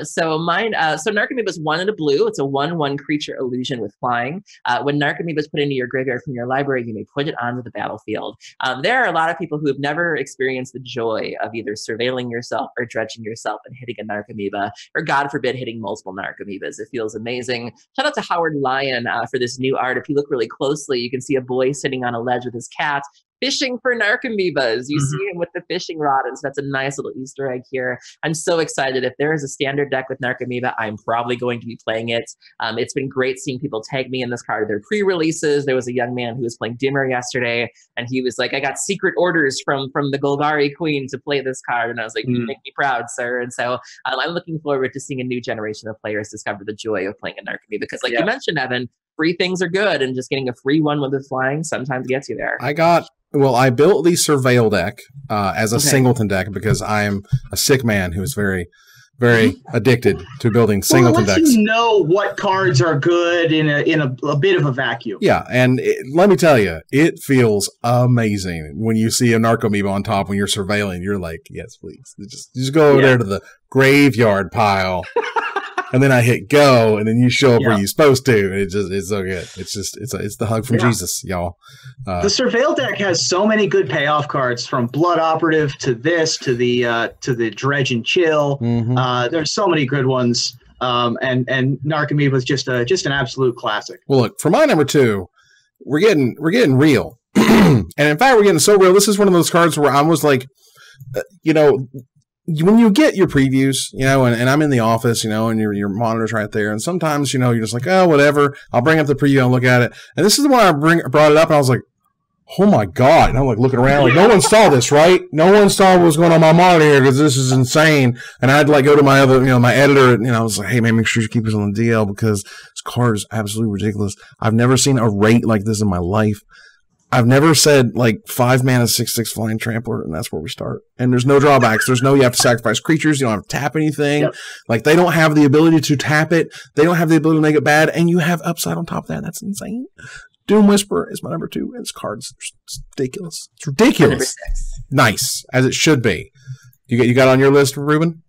So Narcomoeba is 1 in a blue. It's a 1/1 creature illusion with flying. When Narcomoeba is put into your graveyard from your library, you may put it onto the battlefield. There are a lot of people who have never experienced the joy of either surveilling yourself or dredging yourself and hitting a Narcomoeba, or God forbid, hitting multiple Narcomoebas. It feels amazing. Shout out to Howard Lyon for this new art. If you look really closely, you can see a boy sitting on a ledge with his cat fishing for Narcomoebas. You see him with the fishing rod, and so that's a nice little Easter egg here. I'm so excited. If there is a Standard deck with Narcomoeba, I'm probably going to be playing it. It's been great seeing people tag me in this card. They're pre-releases. There was a young man who was playing Dimmer yesterday, and he was like, I got secret orders from the Golgari Queen to play this card. And I was like, you make me proud, sir. And so I'm looking forward to seeing a new generation of players discover the joy of playing a Narcomoeba, because like you mentioned, Evan, free things are good, and just getting a free one with the flying sometimes gets you there. I built the Surveil deck as a singleton deck because I'm a sick man who is very, very addicted to building singleton decks. You know what cards are good in a bit of a vacuum. Yeah, and let me tell you, it feels amazing when you see a Narcomoeba on top when you're surveilling. You're like, yes, please. Just go over there to the graveyard pile. And then I hit go, and then you show up where you're supposed to. It's so good. It's the hug from Jesus, y'all. The Surveil deck has so many good payoff cards, from Blood Operative to this to the Dredge and Chill. There's so many good ones. And Narcomoeba is just an absolute classic. Well, look, for my number 2, we're getting real, and in fact, we're getting so real. This is one of those cards where I was like, when you get your previews, and I'm in the office, and your monitor's right there, and sometimes, you're just like, oh, whatever, I'll bring up the preview and look at it. And this is the one I brought it up, and I was like, oh my God. And I'm like looking around, like, no one saw this, right? No one saw what was going on my monitor here, because this is insane. And I had to like go to my other, my editor, and I was like, hey man, make sure you keep this on the DL, because this card is absolutely ridiculous. I've never seen a rate like this in my life. I've never said like 5 mana 6/6 flying trampler, and that's where we start. And there's no drawbacks. There's no, you have to sacrifice creatures. You don't have to tap anything. Yep. Like, they don't have the ability to tap it. They don't have the ability to make it bad. And you have upside on top of that. That's insane. Doom Whisperer is my number 2. And this card's ridiculous. It's ridiculous. Nice, as it should be. You got on your list, Ruben?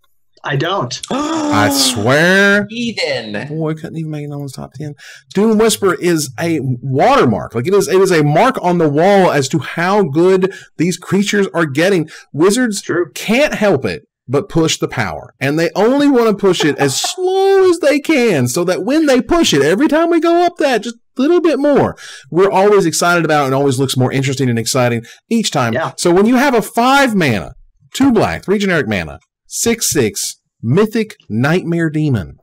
I don't. I swear. Even. Boy, couldn't even make no one's top 10. Doom Whisper is a watermark. Like, it is a mark on the wall as to how good these creatures are getting. Wizards can't help it but push the power. And they only want to push it as slow as they can, so that when they push it, every time we go up that just a little bit more, we're always excited about it, and always looks more interesting and exciting each time. Yeah. So when you have a 5 mana, 2 black, 3 generic mana, 6/6 Mythic Nightmare Demon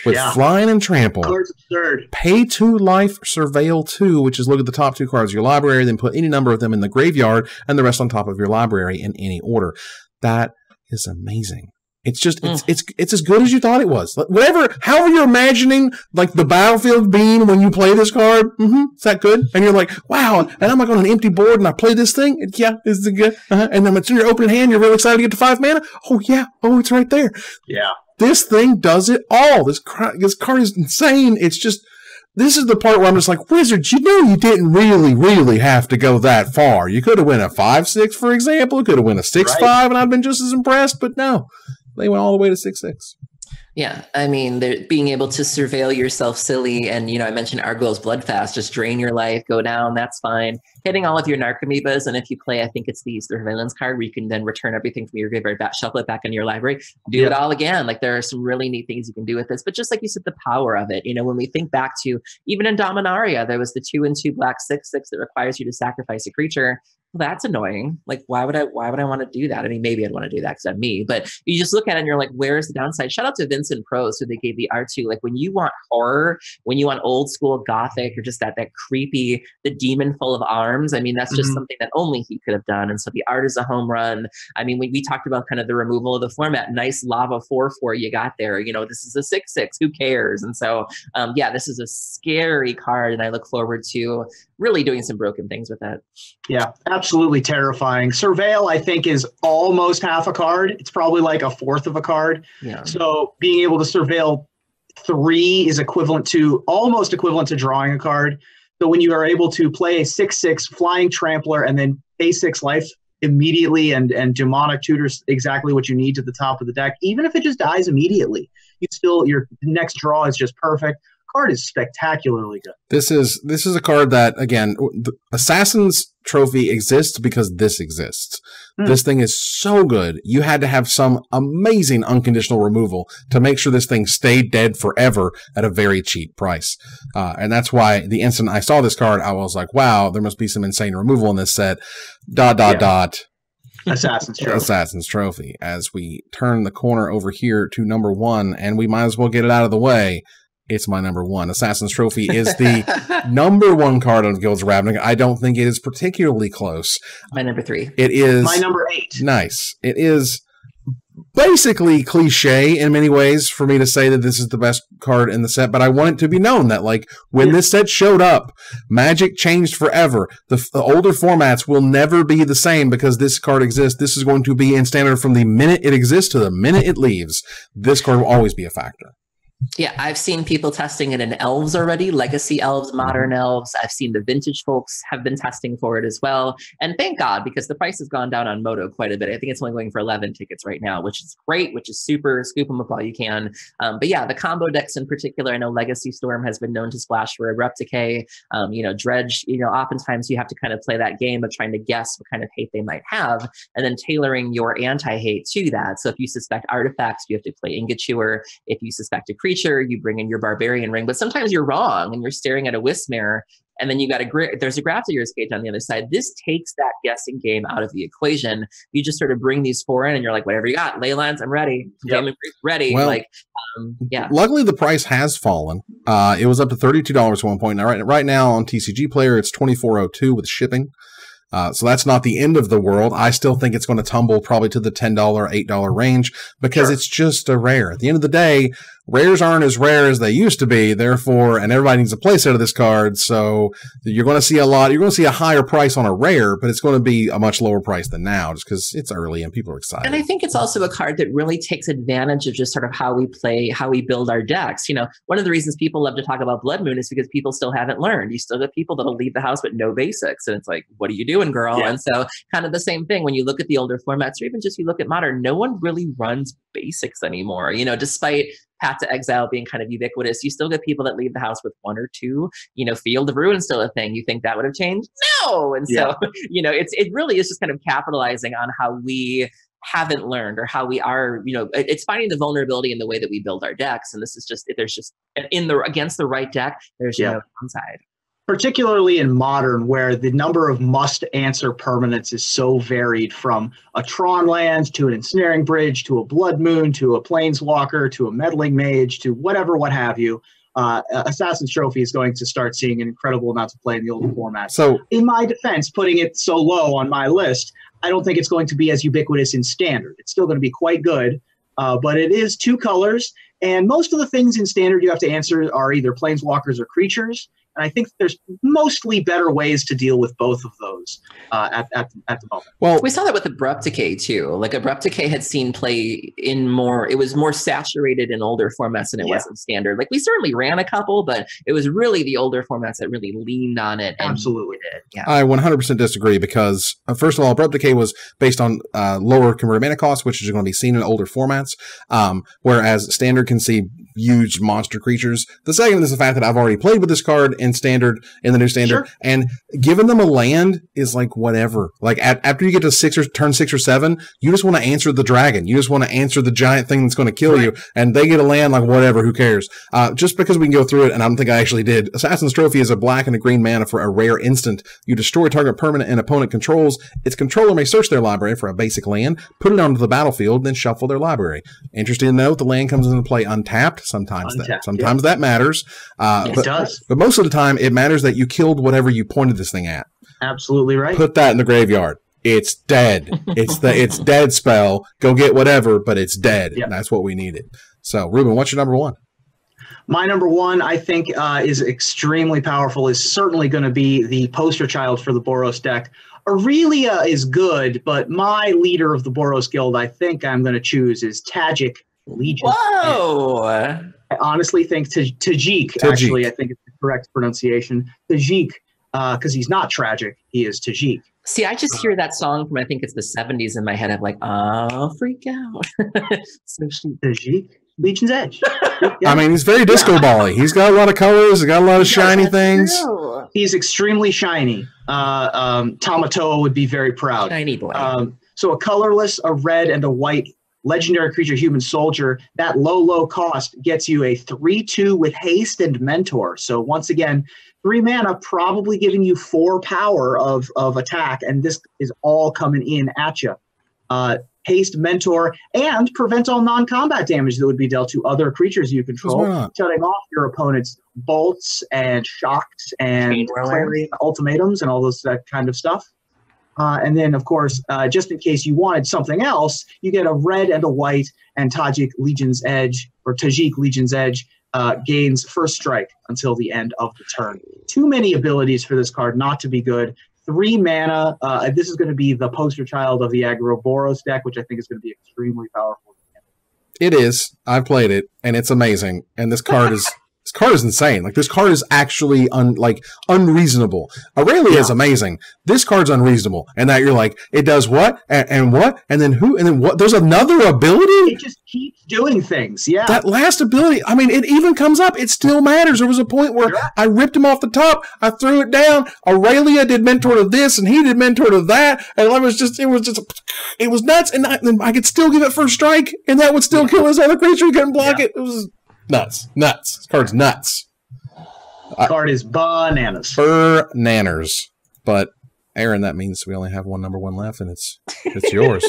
with Flying and Trample. Card's absurd. Pay 2 life, Surveil 2, which is look at the top 2 cards of your library, then put any number of them in the graveyard and the rest on top of your library in any order. That is amazing. It's just, it's as good as you thought it was. Like, whatever, however you're imagining, like, the battlefield being when you play this card, is that good? And you're like, wow, and I'm like on an empty board and I play this thing, and yeah, is it good? And then it's in your opening hand, you're really excited to get to 5 mana? Oh, yeah, oh, it's right there. Yeah. This thing does it all. This card is insane. It's just, this is the part where I'm just like, Wizards, you know you didn't really have to go that far. You could have went a 5/6, for example. You could have went a 6/5, and I'd been just as impressed, but no. They went all the way to 6/6. Yeah, I mean, being able to surveil yourself silly, and I mentioned Argyle's Bloodfast, just drain your life, go down, that's fine. Hitting all of your Narcomoebas, and if you play, I think it's the Surveillance card, where you can then return everything from your graveyard, shuffle it back into your library, do it all again. Like, there are some really neat things you can do with this, but just like you said, the power of it. When we think back to, even in Dominaria, there was the 2/2 black 6/6 that requires you to sacrifice a creature. Well, that's annoying. Like, why would I want to do that? I mean, maybe I'd want to do that because I'm me, but you just look at it and you're like, where's the downside? Shout out to Vincent Prose, who they gave the art to. Like, when you want horror, when you want old school Gothic, or just that creepy, the demon full of arms, I mean, that's just something that only he could have done. And so the art is a home run. I mean, we talked about kind of the removal of the format. Nice lava 4/4 you got there. This is a 6/6. Who cares? And so, yeah, this is a scary card, and I look forward to really doing some broken things with it. Yeah, absolutely terrifying. Surveil, I think, is almost half a card. It's probably like 1/4 of a card. Yeah. So being able to surveil 3 is almost equivalent to drawing a card. So when you are able to play a 6/6 flying trampler and then A6 life immediately, and demonic tutors exactly what you need to the top of the deck, even if it just dies immediately, your next draw is just perfect. Card is spectacularly good. This is a card that, again, the Assassin's Trophy exists because this exists. This thing is so good. You had to have some amazing unconditional removal to make sure this thing stayed dead forever at a very cheap price. And that's why the instant I saw this card, I was like, wow, there must be some insane removal in this set. ... Assassin's Trophy. Assassin's Trophy. As we turn the corner over here to number 1, and we might as well get it out of the way. It's my number 1. Assassin's Trophy is the number 1 card on Guilds of Ravnica. I don't think it is particularly close. My number 3. It is my number 8. Nice. It is basically cliche in many ways for me to say that this is the best card in the set, but I want it to be known that, like, when this set showed up, Magic changed forever. The older formats will never be the same because this card exists. This is going to be in standard from the minute it exists to the minute it leaves. This card will always be a factor. Yeah, I've seen people testing it in Elves already, Legacy Elves, Modern Elves. I've seen the Vintage folks have been testing for it as well. And thank God, because the price has gone down on Moto quite a bit. I think it's only going for 11 tickets right now, which is great, which is super. Scoop them up while you can. But yeah, the combo decks in particular, I know Legacy Storm has been known to splash for Abrupt Decay. Dredge, oftentimes you have to kind of play that game of trying to guess what kind of hate they might have, and then tailoring your anti-hate to that. So if you suspect artifacts, you have to play Ingot Chewer. If you suspect a creature, you bring in your Barbarian Ring, but sometimes you're wrong and you're staring at a Wismare, and then you got there's a Grafdigger's Cage on the other side. This takes that guessing game out of the equation. You just sort of bring these 4 in, and you're like, whatever you got, Leylands, I'm ready. Damon Priest, ready. Well, yeah. Luckily, the price has fallen. It was up to $32 at one point. Now, right now on TCG Player, it's $24.02 with shipping. So that's not the end of the world. I still think it's going to tumble probably to the $10, $8 range because it's just a rare. At the end of the day, rares aren't as rare as they used to be. Therefore, and everybody needs a playset of this card. So you're going to see you're going to see a higher price on a rare, but it's going to be a much lower price than now just because it's early and people are excited. And I think it's also a card that really takes advantage of just sort of how we play, how we build our decks. One of the reasons people love to talk about Blood Moon is because people still haven't learned. You still have people that'll leave the house with no basics. And it's like, what are you doing, girl? Yeah. And so kind of the same thing when you look at the older formats, or even just you look at Modern, no one really runs basics anymore. Despite Path to Exile being kind of ubiquitous, you still get people that leave the house with 1 or 2. Field of Ruin still a thing. You think that would have changed? No. And so, it really is just kind of capitalizing on how we haven't learned, or how we are, it's finding the vulnerability in the way that we build our decks. And this is just, if there's just against the right deck, there's no downside. particularly in Modern, where the number of must-answer permanents is so varied, from a Tron land to an Ensnaring Bridge to a Blood Moon to a Planeswalker to a Meddling Mage to whatever, what have you. Assassin's Trophy is going to start seeing an incredible amount of play in the older format. So, in my defense, putting it so low on my list, I don't think it's going to be as ubiquitous in Standard. It's still going to be quite good, but it is 2 colors, and most of the things in Standard you have to answer are either Planeswalkers or creatures. And I think there's mostly better ways to deal with both of those at the moment. Well, we saw that with Abrupt Decay too. Like Abrupt Decay had seen play in more, it was more saturated in older formats than it was in Standard. Like we certainly ran a couple, but it was really the older formats that really leaned on it. And absolutely. Yeah. I 100% disagree because, first of all, Abrupt Decay was based on lower converted mana cost, which is going to be seen in older formats, whereas Standard can see huge monster creatures. The second is the fact that I've already played with this card in Standard, in the new Standard, and giving them a land is like whatever. Like after you get to turn 6 or 7, you just want to answer the dragon. You just want to answer the giant thing that's going to kill you, and they get a land, like whatever, who cares? Just because we can go through it, and I don't think I actually did. Assassin's Trophy is a black and a green mana for a rare instant. You destroy target permanent an opponent controls. Its controller may search their library for a basic land, put it onto the battlefield, then shuffle their library. Interesting to note, the land comes into play untapped. Sometimes that matters. It does. But most of the time, it matters that you killed whatever you pointed this thing at. Absolutely right. Put that in the graveyard. It's dead. It's dead spell. Go get whatever, but it's dead. Yep. That's what we needed. So, Ruben, what's your number 1? My number 1, I think, is extremely powerful, is certainly going to be the poster child for the Boros deck. Aurelia is good, but my leader of the Boros Guild, I think I'm going to choose, is Tajik Legion. Whoa! I honestly think Tajik, actually, I think it's the correct pronunciation. Tajik, because he's not tragic, he is Tajik. See, I just hear that song from, I think it's the 70s in my head. I'm like, oh, freak out. So Tajik, Legion's Edge. I mean, he's very disco ball-y. He's got a lot of colors. He's got a lot of shiny things. True. He's extremely shiny. Tamatoa would be very proud. Shiny boy. So a colorless, a red, and a white legendary creature human soldier. That low cost gets you a 3/2 with haste and mentor. So once again, 3 mana, probably giving you 4 power of attack, and this is all coming in at you. Haste, mentor, and prevent all non-combat damage that would be dealt to other creatures you control, shutting off your opponent's bolts and shocks and clarion ultimatums and all those that kind of stuff. And then, of course, just in case you wanted something else, you get a red and a white, and Tajik Legion's Edge, or Tajik Legion's Edge, gains first strike until the end of the turn. Too many abilities for this card not to be good. 3 mana. This is going to be the poster child of the Aggro Boros deck, which I think is going to be extremely powerful. It is. I've played it, and it's amazing. And this card is insane. Like, this card is actually unreasonable. Aurelia is amazing. This card's unreasonable, and that you're like, it does what and what and then who and then what? There's another ability. It just keeps doing things. Yeah. That last ability. I mean, it even comes up. It still matters. There was a point where I ripped him off the top. I threw it down. Aurelia did mentor to this, and he did mentor to that, and it was nuts. And I could still give it first strike, and that would still kill his other creature. He couldn't block it. It was nuts. This card's nuts. Card is bananas. Bananas. But Aaron, that means we only have one number 1 left, and it's yours.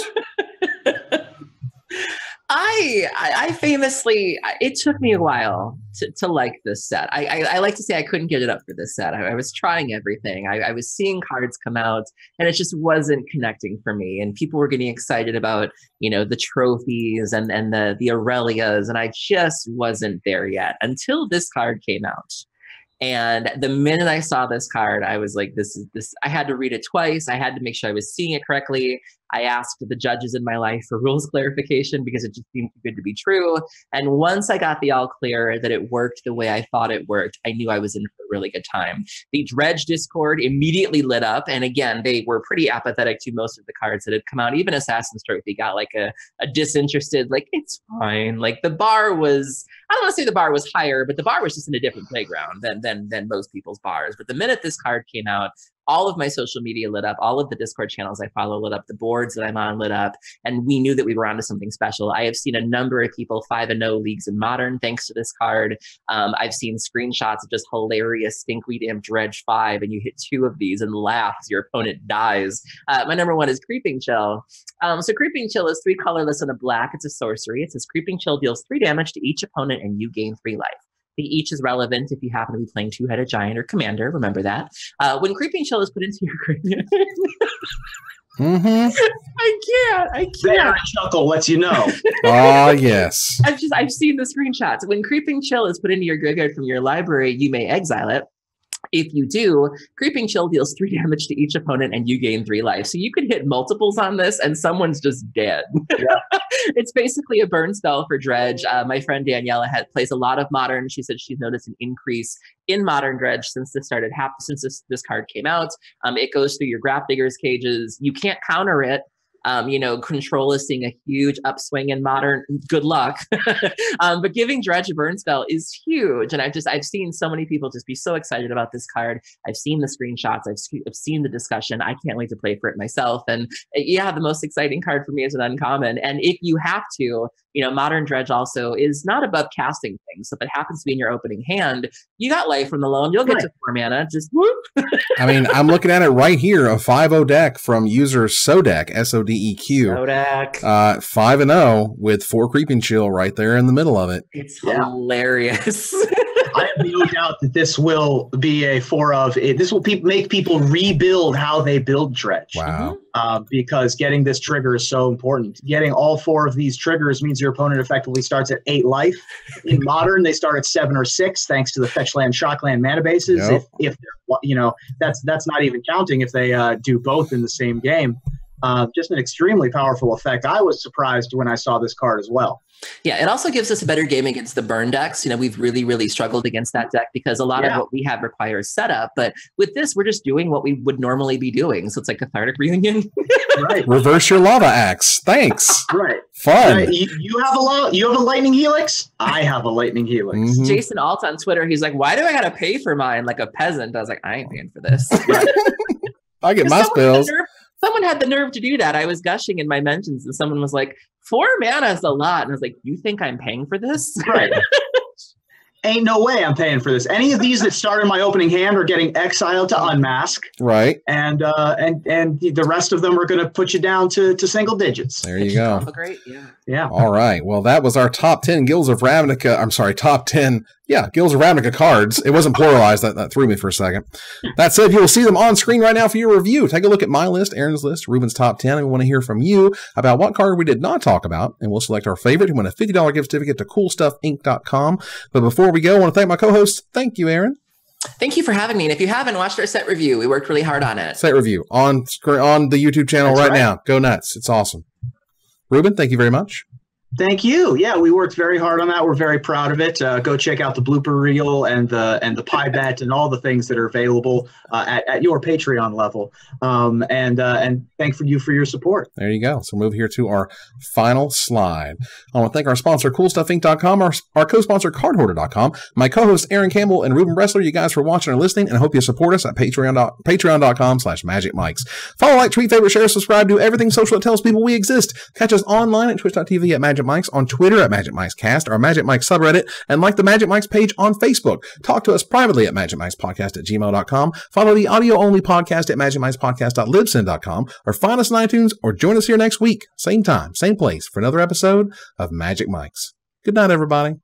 I famously, it took me a while to like this set. I like to say I couldn't get it up for this set. I was trying everything. I was seeing cards come out, and it just wasn't connecting for me. And people were getting excited about, the trophies and the Aurelias, and I just wasn't there yet until this card came out. And the minute I saw this card, I was like, this. I had to read it twice. I had to make sure I was seeing it correctly. I asked the judges in my life for rules clarification because it just seemed too good to be true. And once I got the all clear that it worked the way I thought it worked, I knew I was in for a really good time. The Dredge Discord immediately lit up. And again, they were pretty apathetic to most of the cards that had come out. Even Assassin's Trophy got like a disinterested, like, it's fine. Like, the bar was, I don't want to say the bar was higher, but the bar was just in a different playground than most people's bars. But the minute this card came out, all of my social media lit up, all of the Discord channels I follow lit up, the boards that I'm on lit up, and we knew that we were onto something special. I have seen a number of people 5-0 leagues in Modern thanks to this card. I've seen screenshots of just hilarious Stinkweed Imp Dredge 5, and you hit 2 of these and laugh as your opponent dies. My number 1 is Creeping Chill. So Creeping Chill is 3 colorless and a black. It's a sorcery. It says Creeping Chill deals 3 damage to each opponent and you gain 3 life. The each is relevant if you happen to be playing Two-Headed Giant or Commander. Remember that. When Creeping Chill is put into your graveyard. I can't. There, chuckle lets you know. Yes. I've seen the screenshots. When Creeping Chill is put into your graveyard from your library, you may exile it. If you do, Creeping Chill deals 3 damage to each opponent and you gain 3 life. So you could hit multiples on this and someone's just dead. Yeah. It's basically a burn spell for Dredge. My friend Daniela plays a lot of Modern. She said she's noticed an increase in Modern Dredge since this started since this card came out. It goes through your Grapdigger's cages. You can't counter it. Control is seeing a huge upswing in Modern. Good luck. But giving Dredge a burn spell is huge. And I've seen so many people just be so excited about this card. I've seen the screenshots. I've seen the discussion. I can't wait to play for it myself. And yeah, the most exciting card for me is an uncommon. And if you have to, Modern Dredge also is not above casting things. So if it happens to be in your opening hand, you got life from the loan. You'll get to 4 mana. Just whoop. I mean, I'm looking at it right here. A 5-0 deck from user Sodeq, S-O-D-E-Q. Sodeq. 5-0 with 4 Creeping Chill right there in the middle of it. It's hilarious. I have no doubt that this will be a 4 of it. This will make people rebuild how they build Dredge. Wow. Because getting this trigger is so important. Getting all 4 of these triggers means your opponent effectively starts at 8 life. In Modern, they start at 7 or 6, thanks to the fetch land, shock land mana bases. Yep. If they're, that's not even counting if they do both in the same game. Just an extremely powerful effect. I was surprised when I saw this card as well. Yeah, it also gives us a better game against the burn decks. We've really, really struggled against that deck because a lot of what we have requires setup. But with this, we're just doing what we would normally be doing. So it's like Cathartic Reunion. Right. Reverse your lava axe. Thanks. Right. Fun. You have a lightning helix? I have a lightning helix. Mm-hmm. Jason Alt on Twitter, he's like, why do I got to pay for mine like a peasant? I was like, I ain't paying for this. I get my spells. Someone had the nerve to do that. I was gushing in my mentions and someone was like, 4 mana is a lot. And I was like, you think I'm paying for this? Right. Ain't no way I'm paying for this. Any of these that start in my opening hand are getting exiled to unmask. Right. And the rest of them are going to put you down to single digits. There you go. Great. Yeah. All right. Well, that was our top 10 Guilds of Ravnica. I'm sorry, top 10. Yeah, Guilds of Ravnica cards. It wasn't pluralized. That threw me for a second. That said, you will see them on screen right now for your review. Take a look at my list, Aaron's list, Ruben's top 10. And we want to hear from you about what card we did not talk about. And we'll select our favorite and win a $50 gift certificate to coolstuffinc.com. But before we go, I want to thank my co-hosts. Thank you, Aaron. Thank you for having me. And if you haven't watched our set review, we worked really hard on it. Set review on the YouTube channel right now. Go nuts. It's awesome. Ruben, thank you very much. Thank you. Yeah, we worked very hard on that. We're very proud of it. Go check out the blooper reel and the pie bet and all the things that are available at your Patreon level. And thank you for your support. There you go. So move here to our final slide. I want to thank our sponsor, CoolStuffInc.com, our co-sponsor, CardHoarder.com, my co-host, Aaron Campbell and Ruben Bressler. You guys for watching and listening, and I hope you support us at patreon.com/magicmics. Follow, like, tweet, favorite, share, subscribe, do everything social that tells people we exist. Catch us online at twitch.tv at Magic Mics, on Twitter at Magic Mics Cast, our Magic Mics subreddit, and like the Magic Mics page on Facebook. Talk to us privately at magicmicspodcast@gmail.com. Follow the audio-only podcast at magicmicspodcast.libsyn.com, or find us on iTunes, or join us here next week, same time, same place, for another episode of Magic Mics. Good night, everybody.